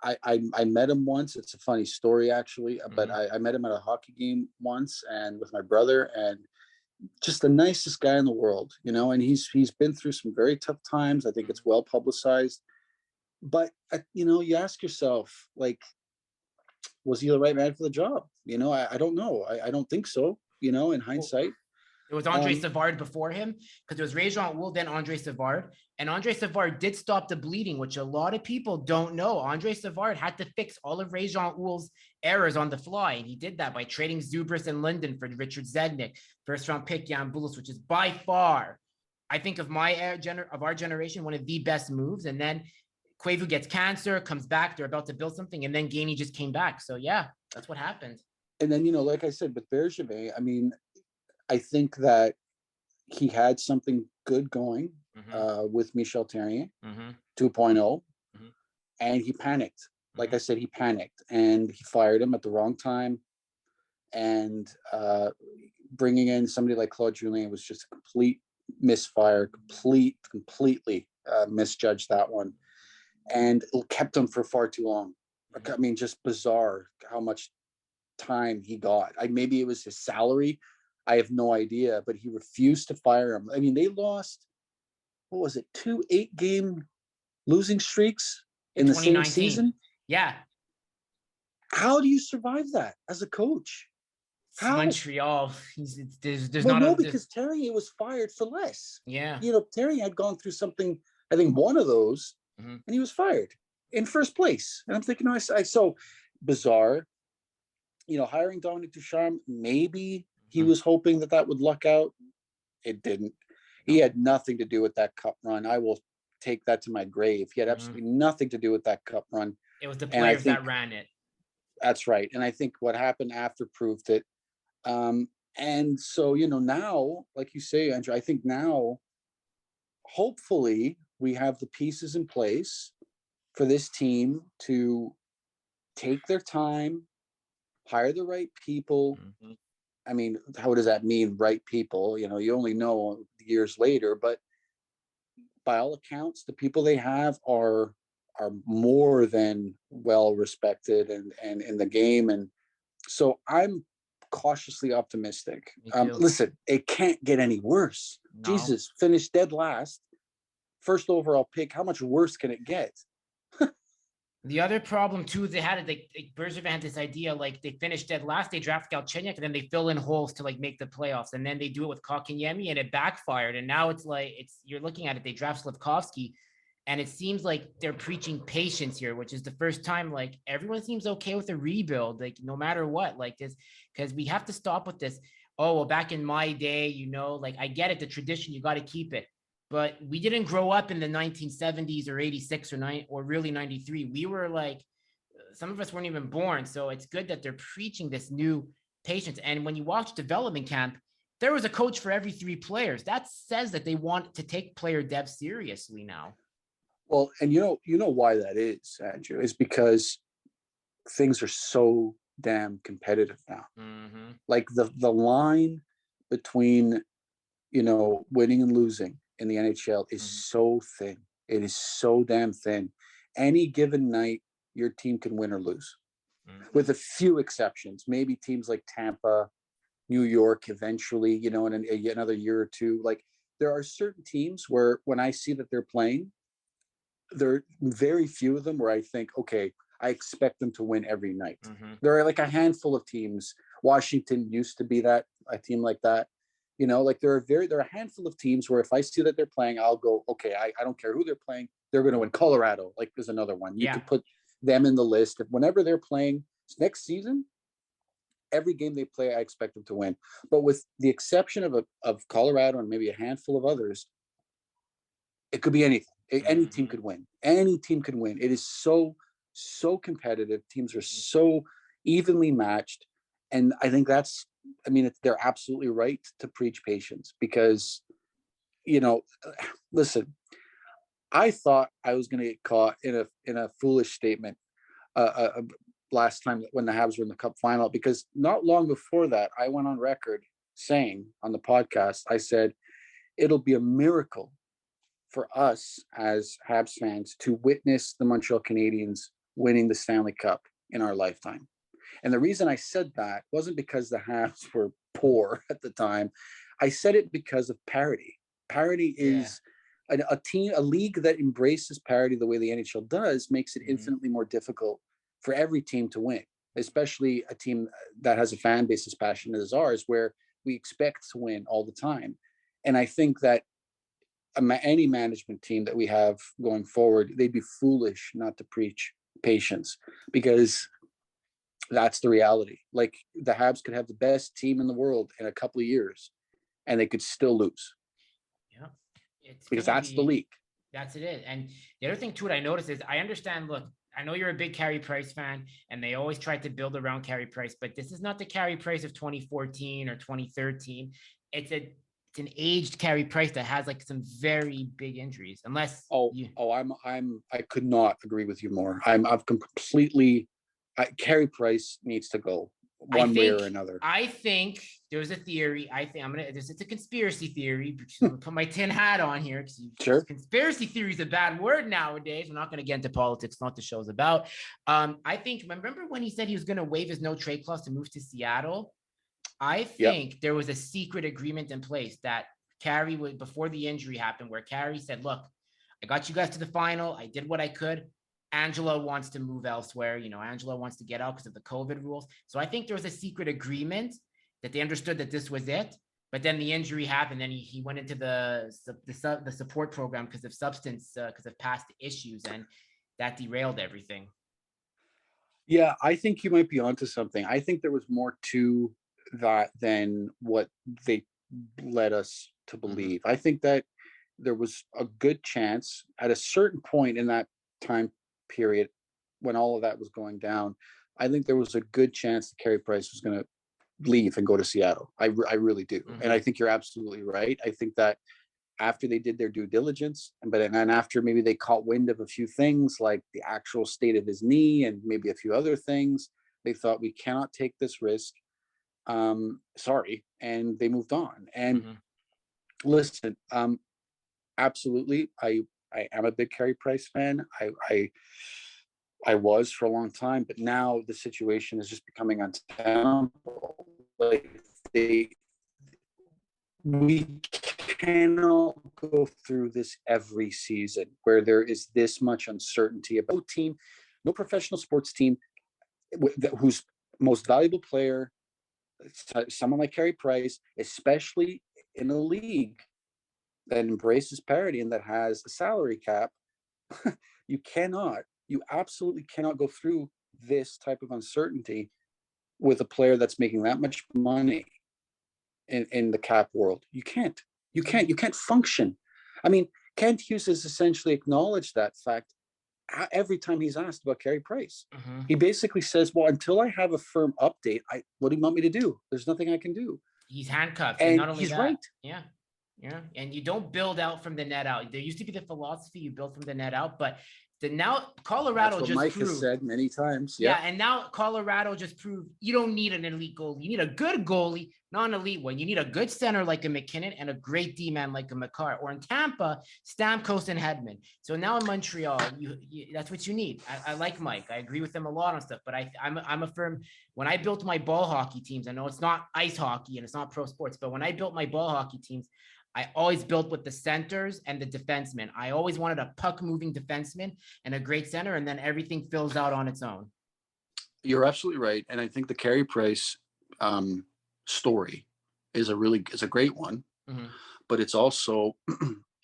I met him once. It's a funny story, actually, but I met him at a hockey game once, and with my brother, and just the nicest guy in the world, you know, and he's been through some very tough times. I think it's well publicized, but you know, you ask yourself, like, was he the right man for the job? You know, I don't know. I don't think so, you know, in hindsight. It was Andre Savard before him, because it was Réjean Houle, then Andre Savard. And Andre Savard did stop the bleeding, which a lot of people don't know. Andre Savard had to fix all of Réjean Houle's errors on the fly. And he did that by trading Zubris and Linden for Richard Zednik, first round pick Jan Bulis, which is by far, I think of our generation, one of the best moves. And then Koivu gets cancer, comes back, they're about to build something, and then Gainey just came back. So yeah, that's what happened. And then, you know, like I said, with Bergevin, I mean, I think that he had something good going with Michel Therrien 2.0, and he panicked. Like I said, he panicked, and he fired him at the wrong time. And bringing in somebody like Claude Julien was just a complete misfire, completely misjudged that one. And it kept him for far too long. I mean, just bizarre how much time he got. Maybe it was his salary. I have no idea, but he refused to fire him. I mean, they lost, what was it, 2 8-game losing streaks in the same season? Yeah. How do you survive that as a coach? How? Montreal. There's well, no, because Therrien was fired for less. Yeah. You know, Therrien had gone through something, I think one of those, and he was fired in first place. And I'm thinking, so bizarre. You know, hiring Dominic Ducharme, maybe he was hoping that would luck out. It didn't. He had nothing to do with that cup run. I will take that to my grave. He had absolutely nothing to do with that cup run. It was the players that ran it. That's right. And I think what happened after proved it. And so, you know, now, like you say, Andrew, I think now, hopefully, we have the pieces in place for this team to take their time, hire the right people. I mean, how does that mean, right people? You know, you only know years later, but by all accounts, the people they have are more than well respected and in the game. And so I'm cautiously optimistic. Me too. Listen, it can't get any worse. No. Jesus, finished dead last, first overall pick. How much worse can it get? The other problem too, they had Bergevin had this idea, like they finished dead last, they draft Galchenyuk, and then they fill in holes to like make the playoffs, and then they do it with Kotkaniemi, and it backfired. And now it's like you're looking at it, they draft Slavkovsky, and it seems like they're preaching patience here, which is the first time like everyone seems okay with a rebuild, like no matter what, like this, because we have to stop with this. Oh well, back in my day, like I get it, the tradition, you got to keep it. But we didn't grow up in the 1970s or 86 or really 93. We were like, some of us weren't even born. So it's good that they're preaching this new patience. And when you watch development camp, there was a coach for every 3 players. That says that they want to take player depth seriously now. Well, and you know why that is, Andrew, is because things are so damn competitive now. Mm-hmm. Like the line between, winning and losing in the NHL is so thin. It is so damn thin. Any given night, your team can win or lose, with a few exceptions. Maybe teams like Tampa, New York, eventually, in another year or two. Like there are certain teams where when I see that they're playing, there are very few of them where I think, okay, I expect them to win every night. There are like a handful of teams. Washington used to be a team like that. Like there are a handful of teams where if I see that they're playing, I'll go, okay, I don't care who they're playing. They're going to win. Colorado, like there's another one. You could put them in the list. If whenever they're playing next season, every game they play, I expect them to win. But with the exception of Colorado and maybe a handful of others, it could be anything. Any team could win. Any team could win. It is so competitive. Teams are so evenly matched. And I think they're absolutely right to preach patience because, listen, I thought I was going to get caught in a foolish statement last time when the Habs were in the Cup final, because not long before that, I went on record saying on the podcast, I said, it'll be a miracle for us as Habs fans to witness the Montreal Canadiens winning the Stanley Cup in our lifetime. And the reason I said that wasn't because the Habs were poor at the time. I said it because of parity. Parity is a league that embraces parity the way the NHL does, makes it infinitely more difficult for every team to win, especially a team that has a fan base as passionate as ours, where we expect to win all the time. And I think that any management team that we have going forward, they'd be foolish not to preach patience, because that's the reality. Like the Habs could have the best team in the world in a couple of years and they could still lose. Yeah. Because that's the league. That's it. And the other thing too, that I noticed is I understand, look, I know you're a big Carey Price fan and they always try to build around Carey Price, but this is not the Carey Price of 2014 or 2013. It's an aged Carey Price that has like some very big injuries. Unless I could not agree with you more. I've completely Carey Price needs to go one way or another. I think there's a theory. It's a conspiracy theory. I'm gonna put my tin hat on here because sure. Conspiracy theory is a bad word nowadays. We're not going to get into politics. Not the show's about. I think. Remember when he said he was going to waive his no trade clause to move to Seattle? I think there was a secret agreement in place that Carey would, before the injury happened, where Carey said, "Look, I got you guys to the final. I did what I could. Angela wants to move elsewhere. Angela wants to get out because of the COVID rules." So I think there was a secret agreement that they understood that this was it. But then the injury happened, and he went into the support program because of past issues, and that derailed everything. Yeah, I think you might be onto something. I think there was more to that than what they led us to believe. I think that there was a good chance at a certain point in that time period when all of that was going down. I think there was a good chance that Carey Price was going to leave and go to Seattle. I really do. And I think you're absolutely right. I think that after they did their due diligence, and after maybe they caught wind of a few things like the actual state of his knee and maybe a few other things, they thought, we cannot take this risk. Sorry. And they moved on. And listen, absolutely. I am a big Carey Price fan. I was for a long time, but now the situation is just becoming untenable. like we cannot go through this every season where there is this much uncertainty about no professional sports team whose most valuable player, someone like Carey Price, especially in a league that embraces parity and that has a salary cap, you absolutely cannot go through this type of uncertainty with a player that's making that much money in the cap world. You can't function. I mean, Kent Hughes has essentially acknowledged that fact every time he's asked about Carey Price. He basically says, well, until I have a firm update, what do you want me to do? There's nothing I can do. He's handcuffed. And not only he's that, right. Yeah. And you don't build out from the net out. There used to be the philosophy you build from the net out, but now Colorado That's what just Mike proved, has said many times. Yeah, and now Colorado just proved you don't need an elite goalie. You need a good goalie, not an elite one. You need a good center like a McKinnon and a great D-man like a McCarr. Or in Tampa, Stamkos and Hedman. So now in Montreal, that's what you need. I like Mike. I agree with him a lot on stuff, but I'm a firm. When I built my ball hockey teams, I know it's not ice hockey and it's not pro sports, but when I built my ball hockey teams, I always built with the centers and the defensemen. I always wanted a puck-moving defenseman and a great center, and then everything fills out on its own. You're absolutely right, and I think the Carey Price story is a great one, but it's also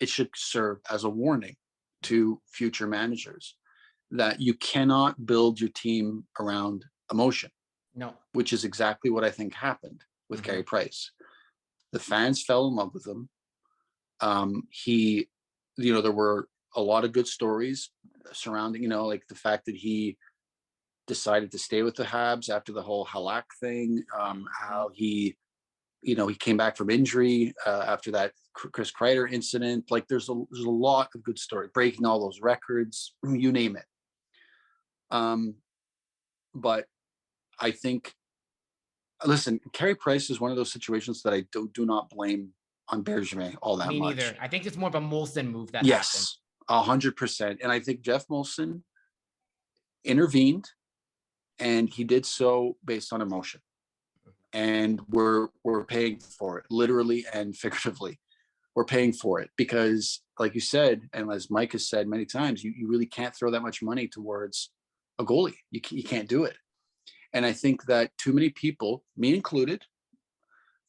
it should serve as a warning to future managers that you cannot build your team around emotion. No, which is exactly what I think happened with Carey Price. The fans fell in love with him. There were a lot of good stories surrounding, like the fact that he decided to stay with the Habs after the whole Halak thing, how he came back from injury after that Chris Kreider incident. Like there's a lot of good story, breaking all those records, you name it. But I think, listen, Carey Price is one of those situations that I do not blame on Bergevin all that much. Me neither. I think it's more of a Molson move that happened. 100%. And I think Jeff Molson intervened, and he did so based on emotion. And we're paying for it, literally and figuratively. We're paying for it because, like you said, and as Mike has said many times, you really can't throw that much money towards a goalie. You can't do it. And I think that too many people, me included,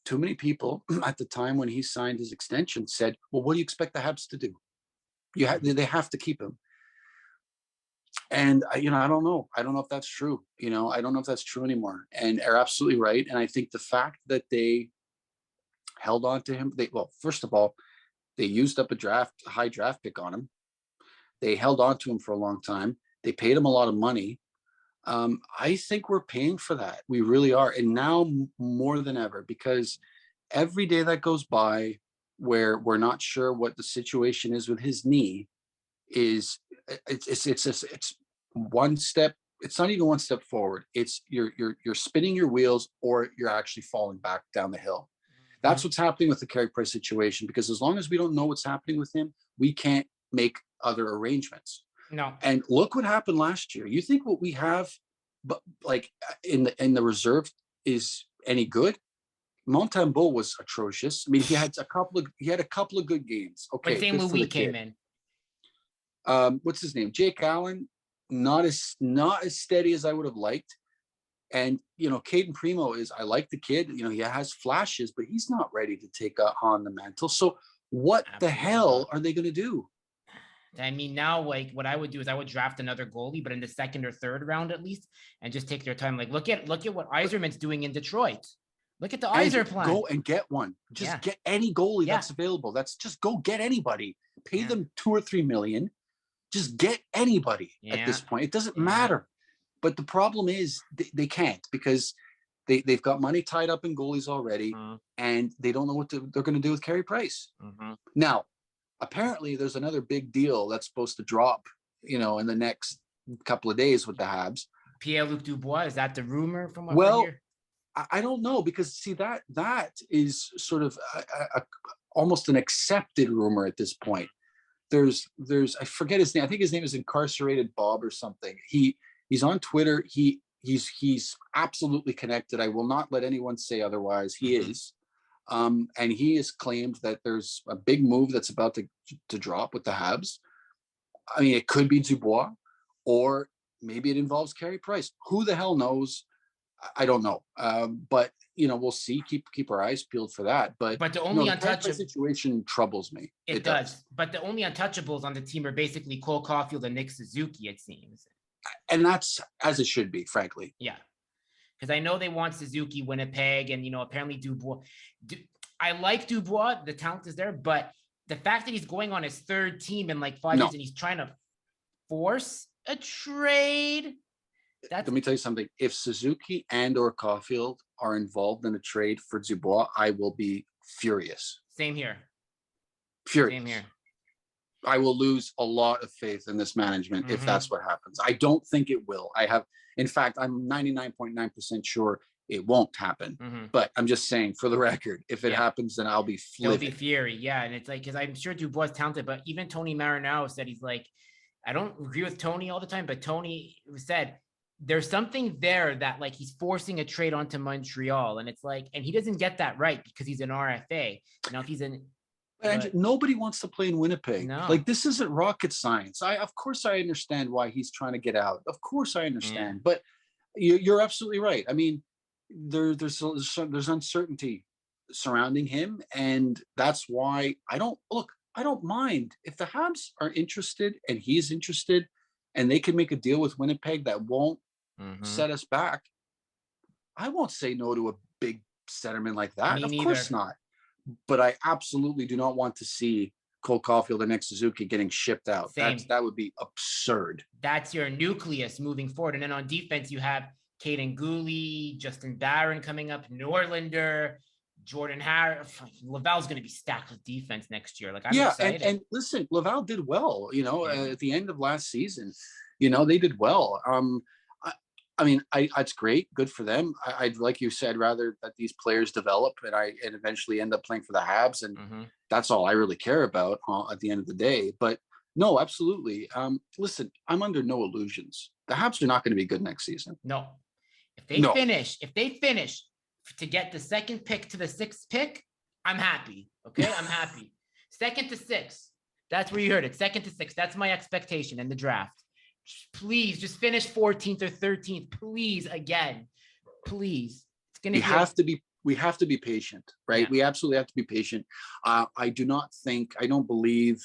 at the time when he signed his extension said, well, what do you expect the Habs to do? They have to keep him. And, I don't know. I don't know if that's true. I don't know if that's true anymore. And they're absolutely right. And I think the fact that they held on to him, first of all, they used up a high draft pick on him. They held on to him for a long time. They paid him a lot of money. I think we're paying for that. We really are. And now more than ever, because every day that goes by where we're not sure what the situation is with his knee it's one step. It's not even one step forward. It's you're spinning your wheels, or you're actually falling back down the hill. That's what's happening with the Carey Price situation, because as long as we don't know what's happening with him, we can't make other arrangements. No. And look what happened last year. You think what we have, but like in the reserve, is any good? Montembeault was atrocious. I mean, he had a couple of good games. Okay, but St. Louis came in. What's his name? Jake Allen, not as steady as I would have liked. And Caden Primo I like the kid. He has flashes, but he's not ready to take on the mantle. So what the hell are they going to do? I mean, now, like, what I would do is I would draft another goalie, but in the second or third round at least, and just take their time. Like, look at what Yzerman's doing in Detroit. Look at the Yzer plan. Go and get one. Just get any goalie that's available. That's just go get anybody. Pay them $2 or $3 million. Just get anybody at this point. It doesn't matter. But the problem is they can't, because they've got money tied up in goalies already, and they don't know what they're going to do with Carey Price. Now, apparently, there's another big deal that's supposed to drop, in the next couple of days with the Habs. Pierre-Luc Dubois, is that the rumor from what I hear? I don't know, because see that is sort of almost an accepted rumor at this point. There's I forget his name. I think his name is Incarcerated Bob or something. He's on Twitter. He he's absolutely connected. I will not let anyone say otherwise. He is. And he has claimed that there's a big move that's about to drop with the Habs. I mean, it could be Dubois, or maybe it involves Carey Price. Who the hell knows? I don't know. But we'll see. Keep our eyes peeled for that. But the only the Carey Price untouchable situation troubles me. It does. But the only untouchables on the team are basically Cole Caulfield and Nick Suzuki, it seems. And that's as it should be, frankly. Yeah. Because I know they want Suzuki, Winnipeg, and apparently Dubois. I like Dubois. The talent is there, but the fact that he's going on his third team in like 5 years and he's trying to force a trade. Let me tell you something. If Suzuki and or Caulfield are involved in a trade for Dubois, I will be furious. Same here. Furious. Same here. I will lose a lot of faith in this management if that's what happens. I don't think it will. In fact, I'm 99.9% sure it won't happen. But I'm just saying, for the record, if it happens, then I'll be flipping. There'll be fury. Yeah. And it's like, because I'm sure Dubois is talented, but even Tony Marinaro said, he's like, I don't agree with Tony all the time, but Tony said, there's something there that like he's forcing a trade onto Montreal. And it's like, and he doesn't get that right because he's an RFA. Now, if he's nobody wants to play in Winnipeg. No. Like, this isn't rocket science. Of course I understand why he's trying to get out. Of course I understand. But you're absolutely right. I mean, there's uncertainty surrounding him, and that's why I don't mind if the Habs are interested and he's interested, and they can make a deal with Winnipeg that won't set us back. I won't say no to a big centerman like that. Me of neither. Course not. But I absolutely do not want to see Cole Caulfield and Nick Suzuki getting shipped out. That would be absurd. That's your nucleus moving forward. And then on defense, you have Caden Gooley, Justin Barron coming up, Norlinder, Jordan Harris. Laval's going to be stacked with defense next year. Like, I'm excited. And listen, Laval did well, at the end of last season. They did well. I mean, it's great. Good for them. I'd like you said, rather that these players develop and eventually end up playing for the Habs. And that's all I really care about at the end of the day. But no, absolutely. Listen, I'm under no illusions. The Habs are not going to be good next season. No. If they finish to get the second pick to the sixth pick, I'm happy. Okay. I'm happy. Second to six. That's where you heard it. Second to six. That's my expectation in the draft. Please just finish 14th or 13th. Please, again, please. It's gonna. We have to be patient, right? Yeah. We absolutely have to be patient. I don't believe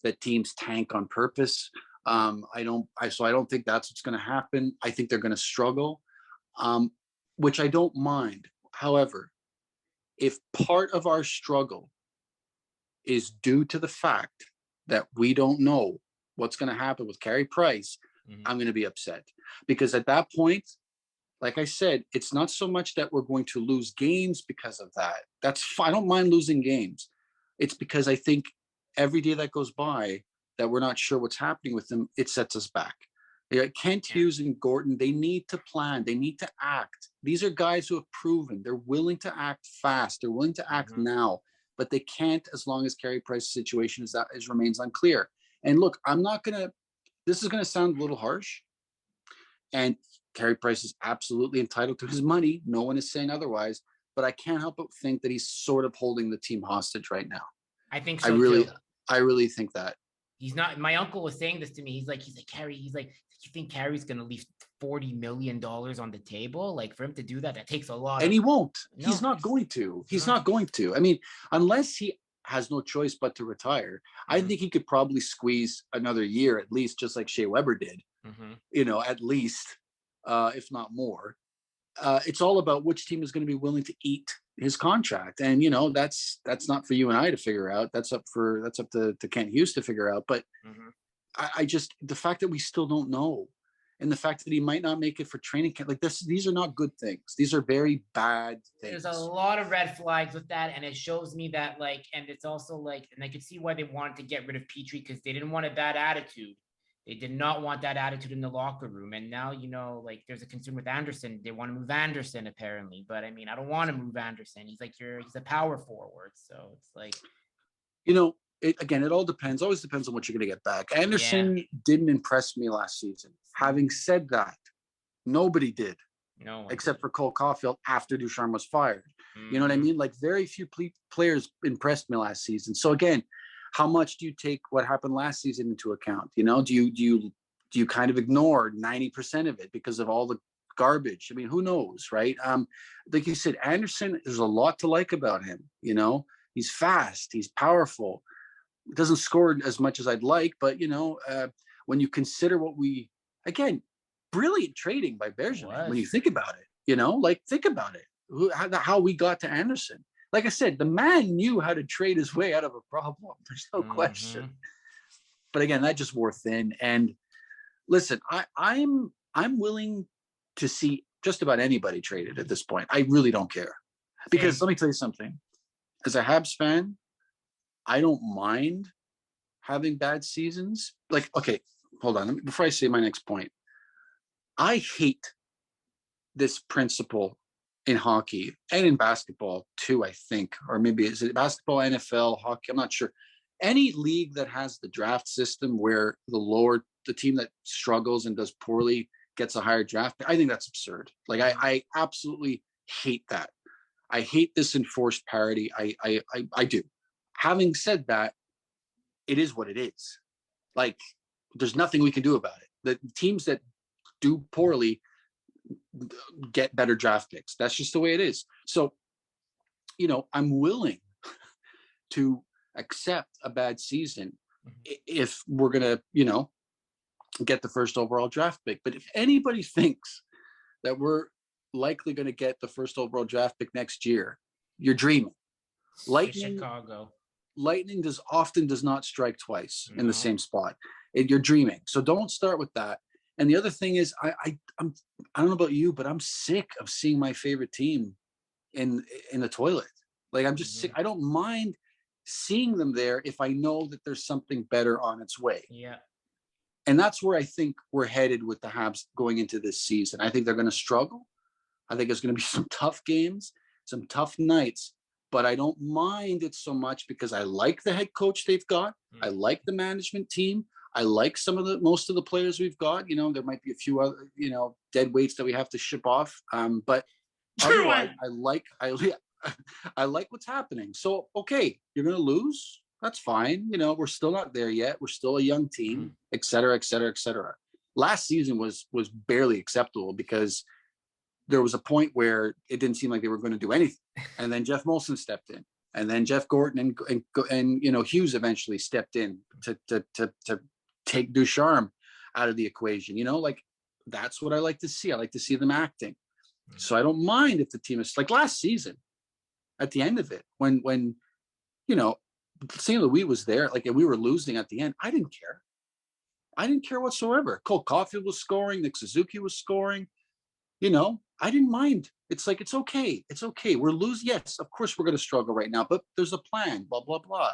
that teams tank on purpose. I don't think that's what's going to happen. I think they're going to struggle, which I don't mind. However, if part of our struggle is due to the fact that we don't know what's going to happen with Carey Price, I'm going to be upset, because at that point, like I said, it's not so much that we're going to lose games because of that. That's fine. I don't mind losing games. It's because I think every day that goes by that we're not sure what's happening with them, it sets us back. Kent Hughes and Gordon, they need to plan. They need to act. These are guys who have proven they're willing to act fast. They're willing to act now, but they can't as long as Carey Price's situation remains unclear. And look, this is going to sound a little harsh, and Carey Price is absolutely entitled to his money. No one is saying otherwise, but I can't help but think that he's sort of holding the team hostage right now. I think so. I really think that. He's not. My uncle was saying this to me. He's like, Carey, you think Carey's going to leave $40 million on the table? Like, for him to do that takes a lot. And he won't. No, he's not going to. He's not going to. I mean, unless he has no choice but to retire. I think he could probably squeeze another year at least, just like Shea Weber did, at least, if not more. It's all about which team is going to be willing to eat his contract. And, that's not for you and I to figure out. That's up to Kent Hughes to figure out. But I just, the fact that we still don't know, and the fact that he might not make it for training camp, like this, these are not good things. These are very bad things. There's a lot of red flags with that. And it shows me that, and it's also and I could see why they wanted to get rid of Petrie, because they didn't want a bad attitude. They did not want that attitude in the locker room. And now, there's a concern with Anderson. They want to move Anderson apparently, but I mean, I don't want to move Anderson. He's he's a power forward. So it's it all depends. Always depends on what you're going to get back. Anderson didn't impress me last season. Having said that, Nobody did, No one except did. for Cole Caulfield after Ducharme was fired. Mm-hmm. You know what I mean? Like very few players impressed me last season. So again, how much do you take what happened last season into account? You know, do you kind of ignore 90% of it because of all the garbage? I mean, who knows, right? Like you said, Anderson, there's a lot to like about him. You know, he's fast, he's powerful. Doesn't score as much as I'd like, but when you consider again, brilliant trading by Bergevin. When you think about it, think about it, how we got to Anderson. Like I said, the man knew how to trade his way out of a problem. There's no question. But again, that just wore thin. And listen, I'm willing to see just about anybody traded at this point. I really don't care, because let me tell you something. As a Habs fan, I don't mind having bad seasons. Like, okay, hold on. Before I say my next point, I hate this principle in hockey and in basketball too, I think. Or maybe is it basketball, NFL, hockey? I'm not sure. Any league that has the draft system where the team that struggles and does poorly gets a higher draft, I think that's absurd. Like, I absolutely hate that. I hate this enforced parity. I do. Having said that, it is what it is. Like, there's nothing we can do about it. The teams that do poorly get better draft picks. That's just the way it is. So, I'm willing to accept a bad season if we're going to, get the first overall draft pick. But if anybody thinks that we're likely going to get the first overall draft pick next year, you're dreaming. Lightning does not strike twice in the same spot. You're dreaming. So don't start with that. And the other thing is, I don't know about you, but I'm sick of seeing my favorite team in the toilet. Like, I'm just sick. I don't mind seeing them there if I know that there's something better on its way. Yeah. And that's where I think we're headed with the Habs going into this season. I think they're going to struggle. I think there's going to be some tough games, some tough nights, but I don't mind it so much because I like the head coach they've got. I like the management team. I like most of the players we've got. There might be a few other, dead weights that we have to ship off. But otherwise, I like what's happening. So, okay, you're going to lose. That's fine. We're still not there yet. We're still a young team, et cetera, et cetera, et cetera. Last season was barely acceptable because there was a point where it didn't seem like they were going to do anything. And then Jeff Molson stepped in, and then Jeff Gorton and Hughes eventually stepped in to take Ducharme out of the equation. Like, that's what I like to see. I like to see them acting. So I don't mind if the team is like last season at the end of it, when St. Louis was there, like, and we were losing at the end. I didn't care. I didn't care whatsoever. Cole Caulfield was scoring. Nick Suzuki was scoring. I didn't mind. It's like, it's okay. It's okay. We're losing. Yes, of course we're going to struggle right now, but there's a plan, blah, blah, blah.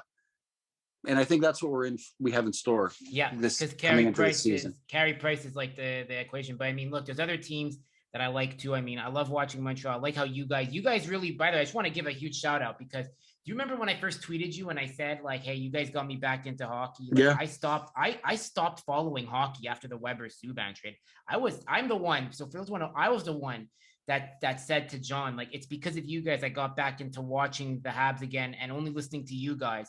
And I think that's what we have in store. Yeah, because Carey Price is like the equation. But I mean, look, there's other teams that I like too. I mean, I love watching Montreal. I like how you guys really, by the way, I just want to give a huge shout out, because do you remember when I first tweeted you and I said, like, hey, you guys got me back into hockey? Like, yeah. I stopped following hockey after the Weber-Subban trade. I was the one that said to John, like, it's because of you guys I got back into watching the Habs again and only listening to you guys.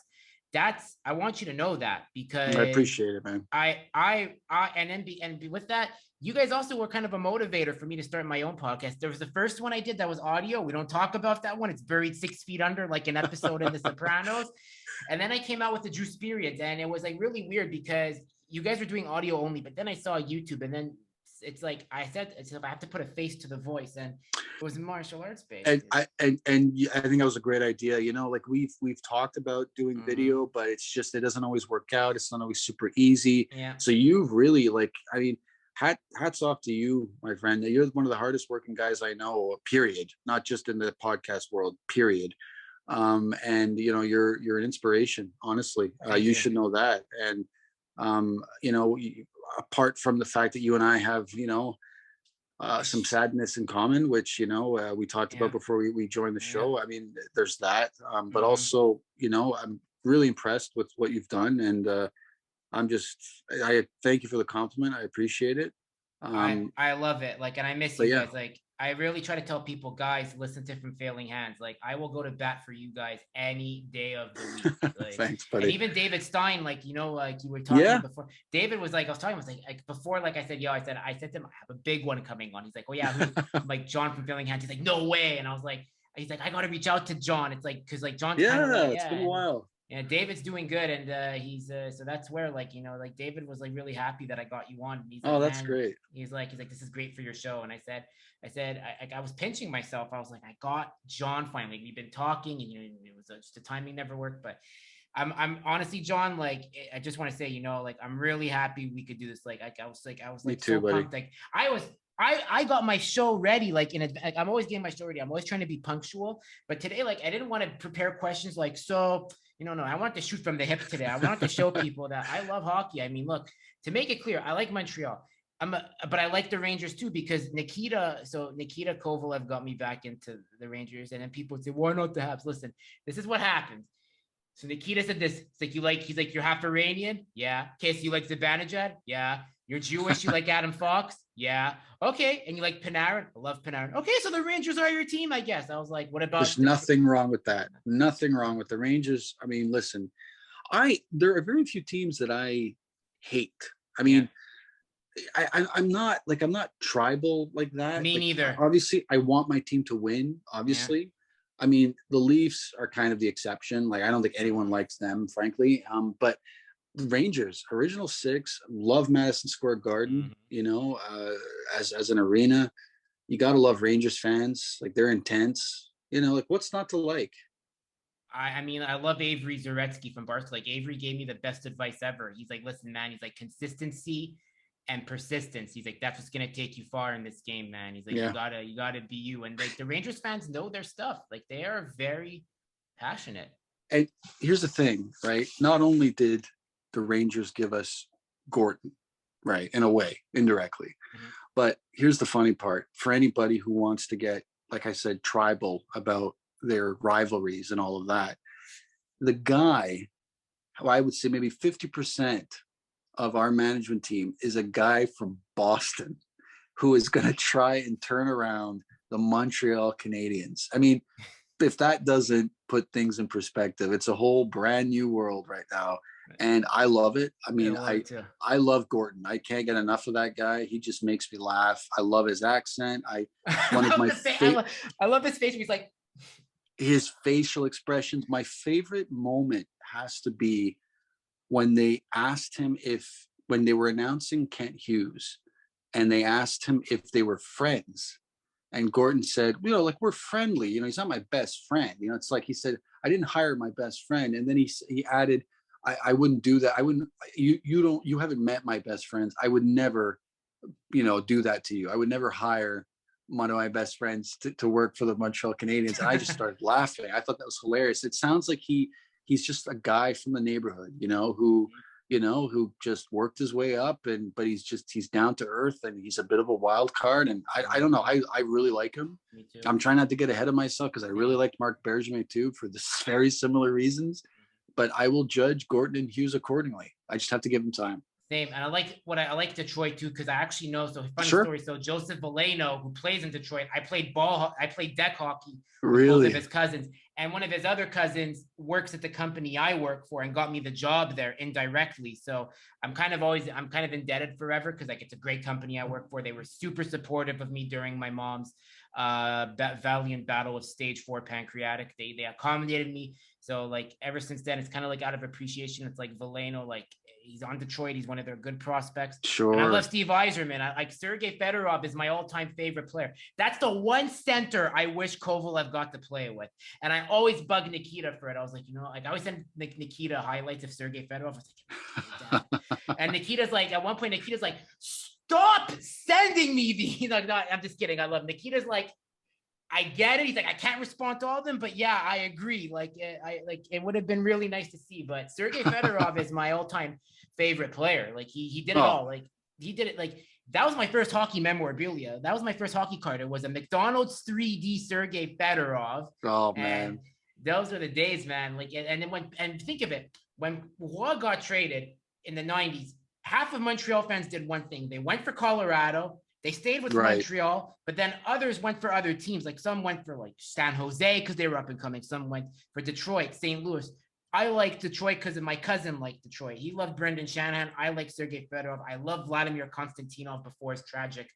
I want you to know that, because I appreciate it, man. And with that, you guys also were kind of a motivator for me to start my own podcast. There was the first one I did that was audio. We don't talk about that one. It's buried 6 feet under, like an episode in The Sopranos. And then I came out with the Drew Spirits, and it was like really weird because you guys were doing audio only, but then I saw YouTube, and then it's like I have to put a face to the voice, and it was martial arts based. And I think that was a great idea. Like we've talked about doing video, but it's just, it doesn't always work out. It's not always super easy. Yeah. So you've really, like, I mean, hats off to you, my friend. You're one of the hardest working guys I know, period. Not just in the podcast world, period. And you're an inspiration, honestly. You should know that. And apart from the fact that you and I have, some sadness in common, which, we talked about before we joined the show. I mean, there's that. But also, I'm really impressed with what you've done. And I thank you for the compliment. I appreciate it. I love it. Like, and I miss you guys. Like, I really try to tell people, guys, listen to From Failing Hands. Like, I will go to bat for you guys any day of the week. Like, thanks, buddy. And even David Stein, like, you know, like you were talking before. David was like, I was talking, like before, like I said, I said to him, I have a big one coming on. He's like, oh yeah, who? I'm like, John From Failing Hands. He's like, no way. And I was like, he's like, I got to reach out to John. It's like, cause like John's kind of like, it's been a while. Yeah, David's doing good, and he's so that's where, like, you know, like David was like really happy that I got you on. He's like, that's great. He's like, this is great for your show. And I said, I was pinching myself. I was like, I got John finally. We've been talking, and you know, it was just the timing never worked. But I'm honestly, John, like, I just want to say, you know, like, I'm really happy we could do this. Like, I was Me too, so buddy. pumped. Like, I got my show ready, like I'm always getting my show ready. I'm always trying to be punctual, but today, like, I didn't want to prepare questions like, so, you know, no, I wanted to shoot from the hip today. I wanted to show people that I love hockey. I mean, look, to make it clear, I like Montreal. But I like the Rangers too, because Nikita Kovalev got me back into the Rangers. And then people say, why not the Habs? Listen, this is what happens. So Nikita said this. It's like, he's like, you're half Iranian? Yeah. Okay, so you like Zibanejad? Yeah. You're Jewish, you like Adam Fox? Yeah. Okay. And you like Panarin? I love Panarin. Okay, so the Rangers are your team, I guess. I was like, what about... There's nothing wrong with that. Nothing wrong with the Rangers. I mean, listen, there are very few teams that I hate. I mean, I'm not tribal like that. Me neither. Obviously, I want my team to win, obviously. Yeah. I mean, the Leafs are kind of the exception. Like, I don't think anyone likes them, frankly. But Rangers, original six, love Madison Square Garden, you know, as an arena. You got to love Rangers fans. Like, they're intense. You know, like, what's not to like? I mean, I love Avery Zaretsky from Barcelona. Like, Avery gave me the best advice ever. He's like, listen, man, he's like, consistency and persistence. He's like, that's what's going to take you far in this game, man. He's like, you gotta be you. And like, the Rangers fans know their stuff. Like, they are very passionate. And here's the thing, right? Not only did the Rangers give us Gordon, right, in a way, indirectly. But here's the funny part. For anybody who wants to get, like I said, tribal about their rivalries and all of that, the guy, who I would say maybe 50% of our management team is a guy from Boston who is going to try and turn around the Montreal Canadiens. I mean, if that doesn't put things in perspective, it's a whole brand new world right now. And I love it. I mean, I love Gordon. I can't get enough of that guy. He just makes me laugh. I love his accent. I love his face. He's like, his facial expressions. My favorite moment has to be when they asked him when they were announcing Kent Hughes, and they asked him if they were friends. And Gordon said, you know, like, we're friendly. You know, he's not my best friend. You know, it's like he said, I didn't hire my best friend. And then he added, I wouldn't do that. I wouldn't, you haven't met my best friends. I would never, you know, do that to you. I would never hire one of my best friends to work for the Montreal Canadiens. And I just started laughing. I thought that was hilarious. It sounds like he's just a guy from the neighborhood, you know, who just worked his way up, but he's down to earth, and he's a bit of a wild card. And I don't know. I really like him. Me too. I'm trying not to get ahead of myself, because I really liked Marc Bergevin too, for this very similar reasons. But I will judge Gordon and Hughes accordingly. I just have to give him time. Same. And I like Detroit too, because I actually know, so funny story. So Joseph Valeno, who plays in Detroit, I played deck hockey with both of his cousins. And one of his other cousins works at the company I work for and got me the job there indirectly. So I'm kind of indebted forever, because like, it's a great company I work for. They were super supportive of me during my mom's valiant battle of stage 4 pancreatic. They accommodated me. So like, ever since then, it's kind of like out of appreciation. It's like Valeno, like, he's on Detroit. He's one of their good prospects. Sure. And I love Steve Yzerman. Like, Sergei Fedorov is my all-time favorite player. That's the one center I wish Kovalev got to play with. And I always bug Nikita for it. I was like, you know, like, I always send Nikita highlights of Sergei Fedorov. I was like, and Nikita's like, at one point, Nikita's like, stop sending me these. Like, no, I'm just kidding. I love Nikita's like, I get it. He's like, I can't respond to all of them, but yeah, I agree. Like, it would have been really nice to see. But Sergei Fedorov is my all-time favorite player. Like, he did it all. Like, he did it. Like, that was my first hockey memorabilia. That was my first hockey card. It was a McDonald's 3D Sergei Fedorov. Oh man, those are the days, man. Like, and then think of it, when Roy got traded in the 90s, half of Montreal fans did one thing. They went for Colorado. They stayed with Montreal, but then others went for other teams. Like some went for like San Jose because they were up and coming. Some went for Detroit, St. Louis. I like Detroit because my cousin liked Detroit. He loved Brendan Shanahan. I like Sergei Fedorov. I love Vladimir Konstantinov before his tragic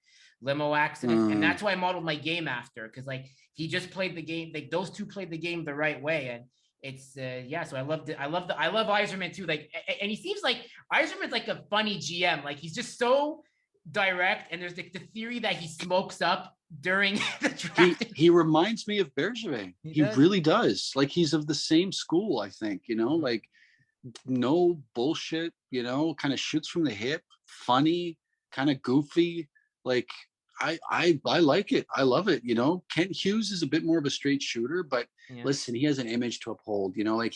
limo accident. And that's why I modeled my game after, because like he just played the game. Like those two played the game the right way. And it's so I loved it. I love Yzerman too. Like, and he seems like Yzerman's like a funny GM. Like he's just so direct, and there's like the theory that he smokes up during the draft. He reminds me of Bergevin. He really does. Like he's of the same school, I think, like no bullshit, kind of shoots from the hip, funny, kind of goofy. Like I like it. I love it. Kent Hughes is a bit more of a straight shooter, but listen, he has an image to uphold, like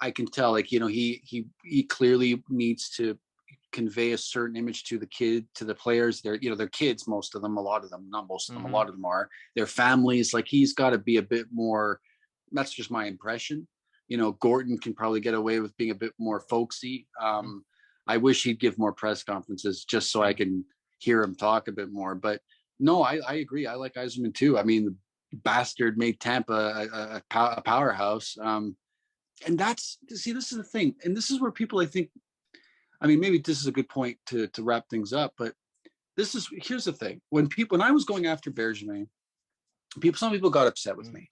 I can tell, like, he clearly needs to convey a certain image to the players. They're kids, most of them, a lot of them, not most of them, a lot of them are their families. Like he's got to be a bit more, that's just my impression. Gordon can probably get away with being a bit more folksy. I wish he'd give more press conferences just so I can hear him talk a bit more. But no, I agree. I like Yzerman too. I mean, the bastard made Tampa a powerhouse. And this is the thing. And this is where people, I think, maybe this is a good point to wrap things up, but here's the thing. When I was going after Bergevin, some people got upset with me.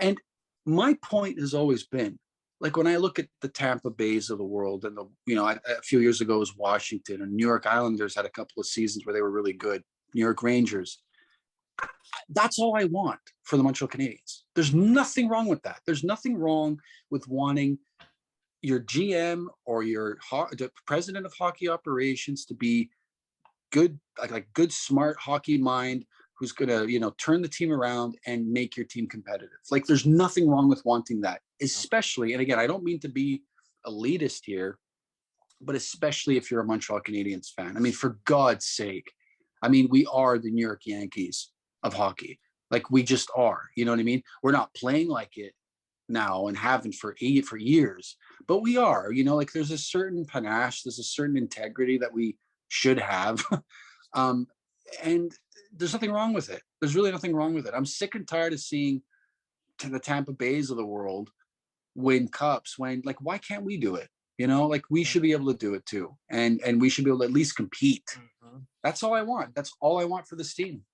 And my point has always been, like, when I look at the Tampa Bays of the world, and a few years ago it was Washington, and New York Islanders had a couple of seasons where they were really good. New York Rangers. That's all I want for the Montreal Canadiens. There's nothing wrong with that. There's nothing wrong with wanting your GM or the president of hockey operations to be good, like good, smart hockey mind who's going to, turn the team around and make your team competitive. Like there's nothing wrong with wanting that, especially, and again, I don't mean to be elitist here, but especially if you're a Montreal Canadiens fan. For God's sake, we are the New York Yankees of hockey. Like we just are, you know what I mean? We're not playing like it now and haven't for years, but we are, like there's a certain panache, there's a certain integrity that we should have. And there's nothing wrong with it. There's really nothing wrong with it. I'm sick and tired of seeing the Tampa Bays of the world win cups when, like, why can't we do it? Like we should be able to do it too. And we should be able to at least compete. That's all I want. That's all I want for this team.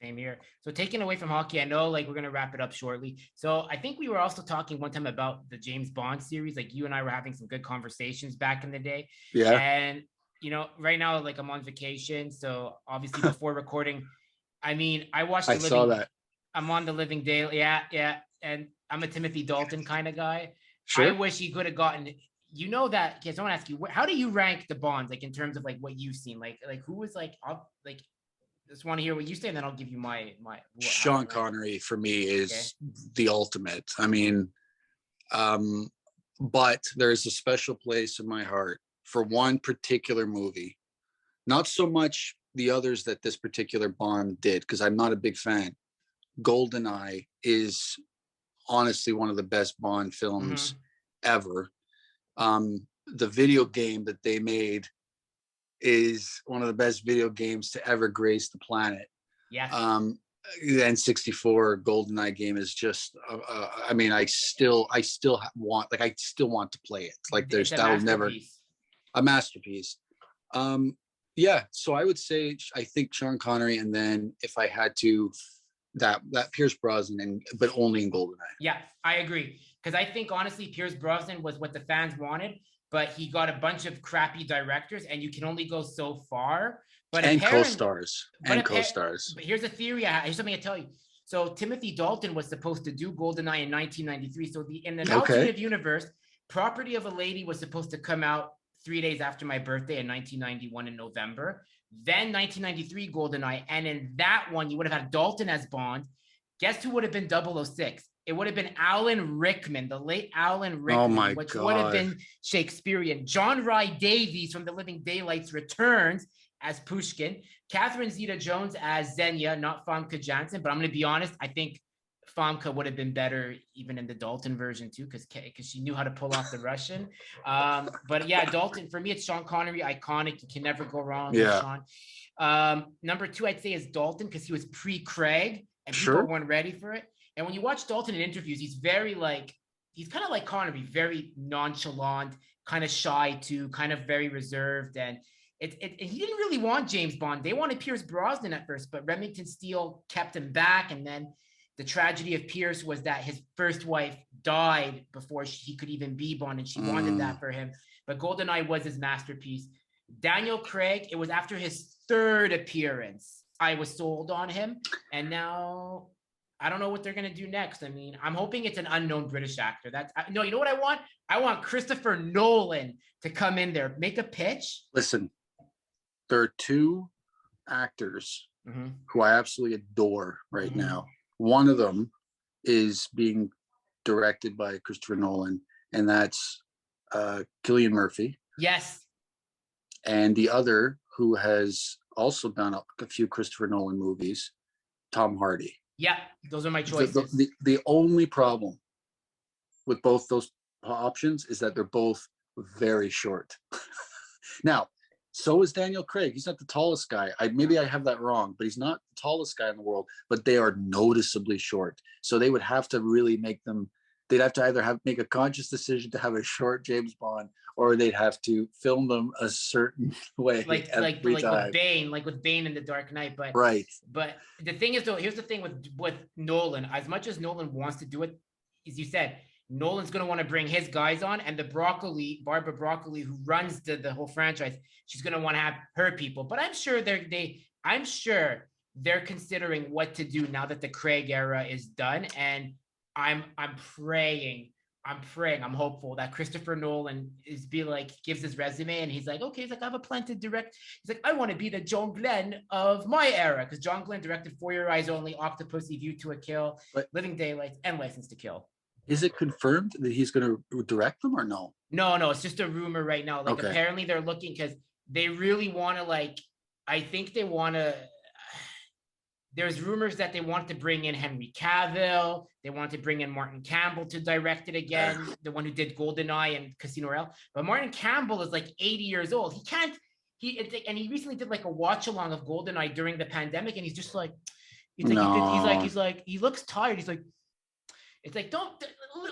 Same here. So taking away from hockey, I know like we're going to wrap it up shortly. So I think we were also talking one time about the James Bond series. Like you and I were having some good conversations back in the day. Yeah. And, right now, like I'm on vacation. So obviously before recording, I watched I saw that. I'm on the Living Daily. Yeah. And I'm a Timothy Dalton kind of guy. Sure. I wish he could have gotten, that. Okay, so I want to ask you, how do you rank the Bonds? Like in terms of like what you've seen, like who was like up, like, just want to hear what you say, and then I'll give you my. Sean Connery for me is the ultimate. But there is a special place in my heart for one particular movie. Not so much the others that this particular Bond did, because I'm not a big fan. GoldenEye is honestly one of the best Bond films ever. The video game that they made is one of the best video games to ever grace the planet. Yeah. The N64 GoldenEye game is just, I still want to play it. Like that'll never, a masterpiece. So I would say, I think Sean Connery, and then if I had to, that Pierce Brosnan, but only in GoldenEye. Yeah, I agree. Because I think honestly, Pierce Brosnan was what the fans wanted, but he got a bunch of crappy directors, and you can only go so far. But co-stars. But here's a theory. Here's something I tell you. So Timothy Dalton was supposed to do GoldenEye in 1993. So in the alternative universe, Property of a Lady was supposed to come out 3 days after my birthday in 1991 in November. Then 1993 GoldenEye, and in that one you would have had Dalton as Bond. Guess who would have been 006? It would have been Alan Rickman, the late Alan Rickman, which would have been Shakespearean. John Rye Davies from The Living Daylights returns as Pushkin. Catherine Zeta-Jones as Xenia, not Famke Janssen. But I'm going to be honest, I think Famke would have been better even in the Dalton version too, because she knew how to pull off the Russian. But yeah, Dalton, for me, it's Sean Connery, iconic. You can never go wrong with Sean. Number 2, I'd say, is Dalton, because he was pre-Craig and people weren't ready for it. And when you watch Dalton in interviews, he's very he's kind of like Connery, very nonchalant, kind of shy too, kind of very reserved. And he didn't really want James Bond. They wanted Pierce Brosnan at first, but Remington Steele kept him back. And then the tragedy of Pierce was that his first wife died before he could even be Bond, and she wanted that for him. But GoldenEye was his masterpiece. Daniel Craig, it was after his 3rd appearance I was sold on him, and now I don't know what they're gonna do next. I mean, I'm hoping it's an unknown British actor. No, you know what I want? I want Christopher Nolan to come in there, make a pitch. Listen, there are 2 actors who I absolutely adore right now. One of them is being directed by Christopher Nolan, and that's Cillian Murphy. Yes. And the other, who has also done a few Christopher Nolan movies, Tom Hardy. Yeah, those are my choices. The only problem with both those options is that they're both very short. Now, so is Daniel Craig. He's not the tallest guy. Maybe I have that wrong, but he's not the tallest guy in the world. But they are noticeably short. So they would have to really make them. They'd have to either make a conscious decision to have a short James Bond, or they'd have to film them a certain way. Like with Bane in The Dark Knight. But the thing is, though, here's the thing with Nolan. As much as Nolan wants to do it, as you said, Nolan's going to want to bring his guys on, and Barbara Broccoli, who runs the whole franchise, she's going to want to have her people. But I'm sure they're considering what to do now that the Craig era is done. And I'm praying, I'm hopeful that Christopher Nolan gives his resume, and he's like, okay, he's like, I have a plan to direct. He's like, I want to be the John Glenn of my era, because John Glenn directed For Your Eyes Only, Octopussy, View to a Kill, Living Daylights, and License to Kill. Is it confirmed that he's going to direct them or no? No, it's just a rumor right now. Apparently they're looking, because they really want to I think they want to. There's rumors that they want to bring in Henry Cavill. They want to bring in Martin Campbell to direct it again, the one who did GoldenEye and Casino Royale. But Martin Campbell is 80 years old. He can't. And he recently did a watch along of GoldenEye during the pandemic, and he's just he looks tired. It's like, don't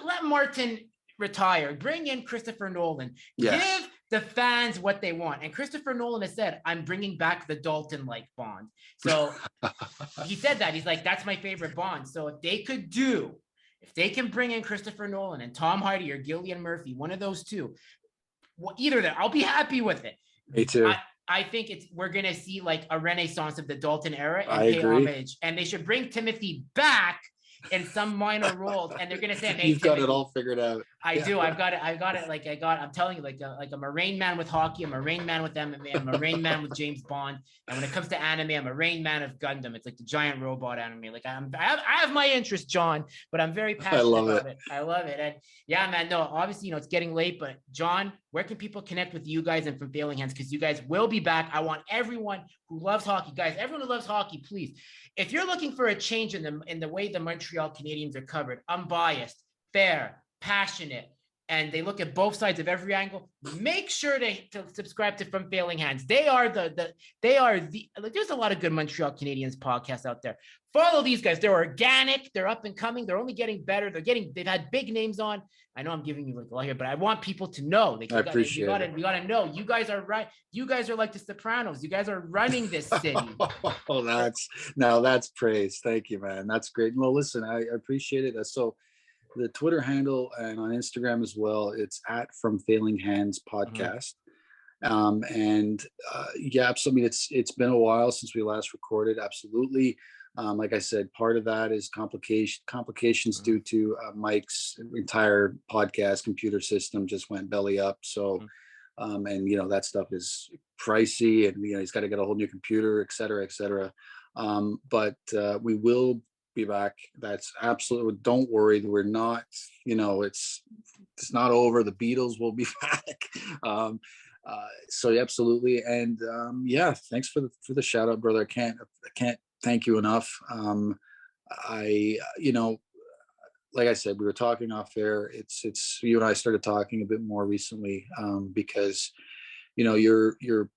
let Martin retire. Bring in Christopher Nolan. Yes. Give the fans what they want. And Christopher Nolan has said, I'm bringing back the Dalton-like Bond. So he said that. He's like, that's my favorite Bond. So if they can bring in Christopher Nolan and Tom Hardy or Cillian Murphy, one of those two, either of them, I'll be happy with it. Me too. I think we're going to see a renaissance of the Dalton era and I agree. homage. And they should bring Timothy back in some minor roles, and they're gonna say, hey, you've got it all figured out. I do. I've got it. I'm telling you, I'm a Rain Man with hockey. I'm a Rain Man with MMA. I'm a Rain Man with James Bond. And when it comes to anime, I'm a Rain Man of Gundam. It's like the giant robot anime. I have my interest, John, but I'm very passionate about it. I love it. And yeah, man, no, obviously, it's getting late, but John, where can people connect with you guys and From Failing Hands? Because you guys will be back. I want everyone who loves hockey, guys, everyone who loves hockey, please, if you're looking for a change in the way the Montreal Canadiens are covered, unbiased, fair, passionate, and they look at both sides of every angle, make sure to subscribe to From Failing Hands. There's a lot of good Montreal Canadiens podcasts out there. Follow these guys. They're organic. They're up and coming. They're only getting better. They've had big names on. I know I'm giving you a lot here, but I want people to know. We got to know. You guys are right. You guys are like the Sopranos. You guys are running this city. That's praise. Thank you, man. That's great. Well, listen, I appreciate it. So the Twitter handle and on Instagram as well, it's at From Failing Hands Podcast. Absolutely. It's been a while since we last recorded. Absolutely. Like I said, part of that is complications due to Mike's entire podcast computer system just went belly up. So, that stuff is pricey, and he's got to get a whole new computer, et cetera, et cetera. But we will be back. That's absolutely, don't worry, we're not, it's not over. The Beatles will be back. So absolutely. And thanks for the shout out, brother. I can't thank you enough. like I said, we were talking off air. It's you and I started talking a bit more recently, because your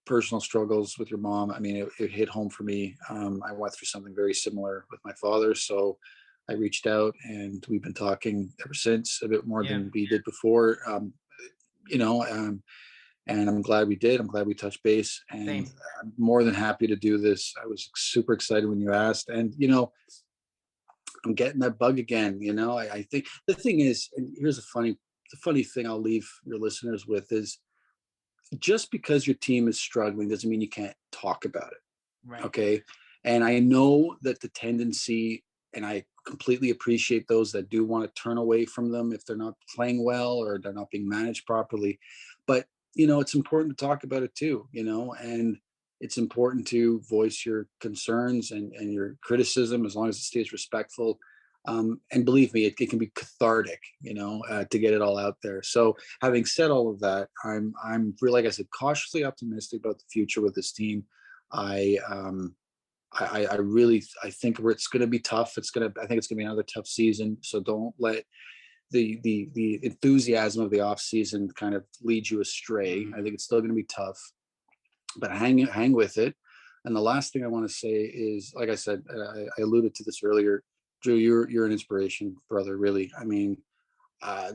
personal struggles with your mom. I mean, it hit home for me. I went through something very similar with my father, so I reached out, and we've been talking ever since, a bit more Yeah. than we did before. And I'm glad we did. I'm glad we touched base, and Same. I'm more than happy to do this. I was super excited when you asked, and I'm getting that bug again. I think the thing is, and here's the funny thing I'll leave your listeners with is, just because your team is struggling doesn't mean you can't talk about it. Right. Okay. And I know that the tendency, and I completely appreciate those that do want to turn away from them if they're not playing well or they're not being managed properly. But, it's important to talk about it too, and it's important to voice your concerns and your criticism, as long as it stays respectful. And believe me, it can be cathartic, to get it all out there. So having said all of that, I'm really, like I said, cautiously optimistic about the future with this team. I really, I think it's going to be tough. I think it's going to be another tough season. So don't let the enthusiasm of the off season kind of lead you astray. I think it's still going to be tough, but hang with it. And the last thing I want to say is, like I said, I alluded to this earlier, Drew, you're an inspiration, brother. Really. I mean,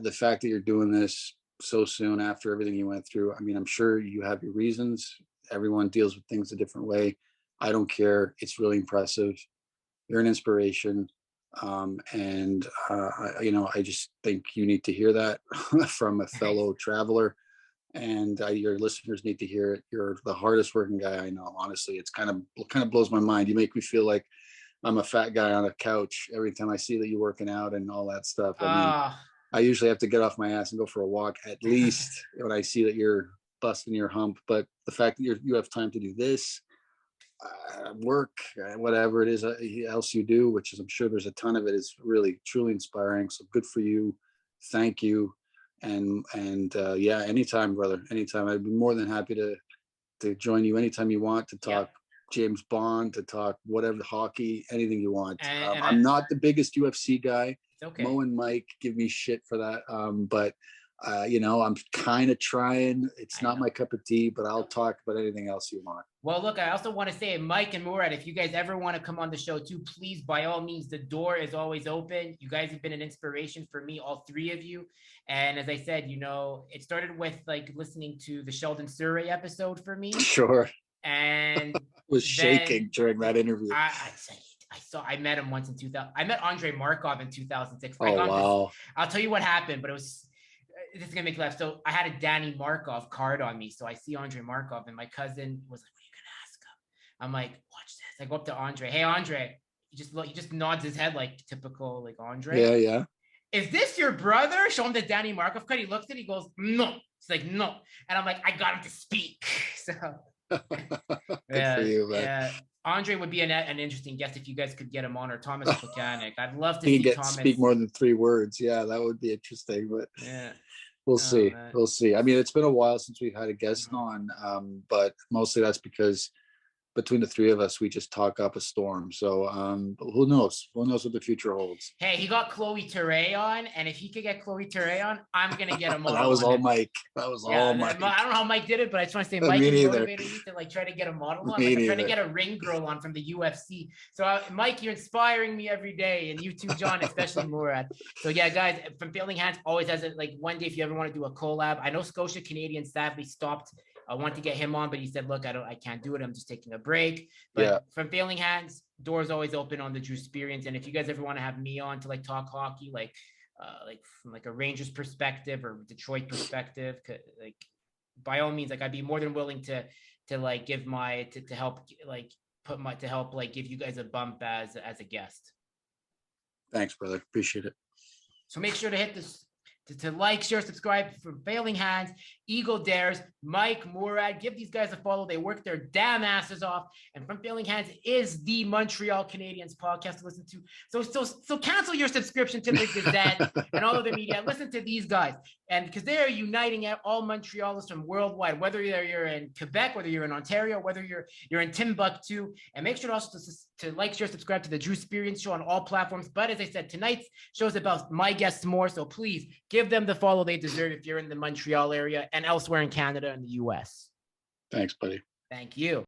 the fact that you're doing this so soon after everything you went through. I mean, I'm sure you have your reasons. Everyone deals with things a different way. I don't care. It's really impressive. You're an inspiration. I just think you need to hear that from a fellow traveler, and your listeners need to hear it. You're the hardest working guy I know. Honestly, it's kind of blows my mind. You make me feel like I'm a fat guy on a couch every time I see that you're working out and all that stuff. I mean, I usually have to get off my ass and go for a walk at least when I see that you're busting your hump. But the fact that you have time to do this, work, whatever it is else you do, which is, I'm sure there's a ton of it, is really truly inspiring. So good for you. Thank you. And yeah, anytime, brother, anytime. I'd be more than happy to join you anytime you want to talk James Bond, to talk whatever, hockey, anything you want. I'm not the biggest UFC guy. It's okay. Mo and Mike give me shit for that. But I'm kind of trying. It's not my cup of tea, but I'll talk about anything else you want. Well, look, I also want to say, Mike and Murad, if you guys ever want to come on the show too, please, by all means, the door is always open. You guys have been an inspiration for me, all three of you. And as I said, it started with like listening to the Sheldon Surrey episode for me. Sure. And was shaking during that interview. I met him once in 2000. I met Andrei Markov in 2006. Oh, wow. I'll tell you what happened, but this is going to make you laugh. So I had a Danny Markov card on me. So I see Andrei Markov, and my cousin was like, what are you going to ask him? I'm like, watch this. I go up to Andre. Hey, Andre. He just nods his head like typical, like Andre. Yeah. Is this your brother? Show him the Danny Markov card. He looks at it. He goes, no. He's like, no. And I'm like, I got him to speak. So good for you, man. Yeah. Andre would be an interesting guest if you guys could get him on, or Thomas Plekanec. I'd love to see Thomas speak more than 3 words. Yeah, that would be interesting. But yeah, we'll see. Man. We'll see. I mean, it's been a while since we've had a guest on, but mostly that's because between the three of us, we just talk up a storm. So but who knows? Who knows what the future holds? Hey, he got Chloe Ture on, and if he could get Chloe Ture on, I'm gonna get him on. That was all Mike. That was all Mike. I don't know how Mike did it, but I just want to say Mike motivated me to like try to get a model on. Like I'm trying to get a ring girl on from the UFC. So Mike, you're inspiring me every day, and you too, John, especially Murad. So yeah, guys, From Failing Hands always has it. Like one day, if you ever want to do a collab, I know Scotia Canadiens sadly stopped. I want to get him on, but he said, look, I can't do it. I'm just taking a break. But From Failing Hands, doors always open on the Drew Experience. And if you guys ever want to have me on to like talk hockey, like from like a Rangers perspective or Detroit perspective, like by all means, like I'd be more than willing to like give to help like give you guys a bump as a guest. Thanks, brother. Appreciate it. So make sure to hit this. to like, share, subscribe for Failing Hands, Eagle Dares, Mike, Murad. Give these guys a follow. They work their damn asses off. And From Failing Hands is the Montreal Canadiens podcast to listen to. So cancel your subscription to the Gazette and all other media. Listen to these guys. And because they are uniting all Montrealers from worldwide, whether you're in Quebec, whether you're in Ontario, whether you're in Timbuktu. And make sure also to like, share, subscribe to the Drew Experience Show on all platforms. But as I said, tonight's show is about my guests more. So please give them the follow they deserve if you're in the Montreal area and elsewhere in Canada and the US. Thanks, buddy. Thank you.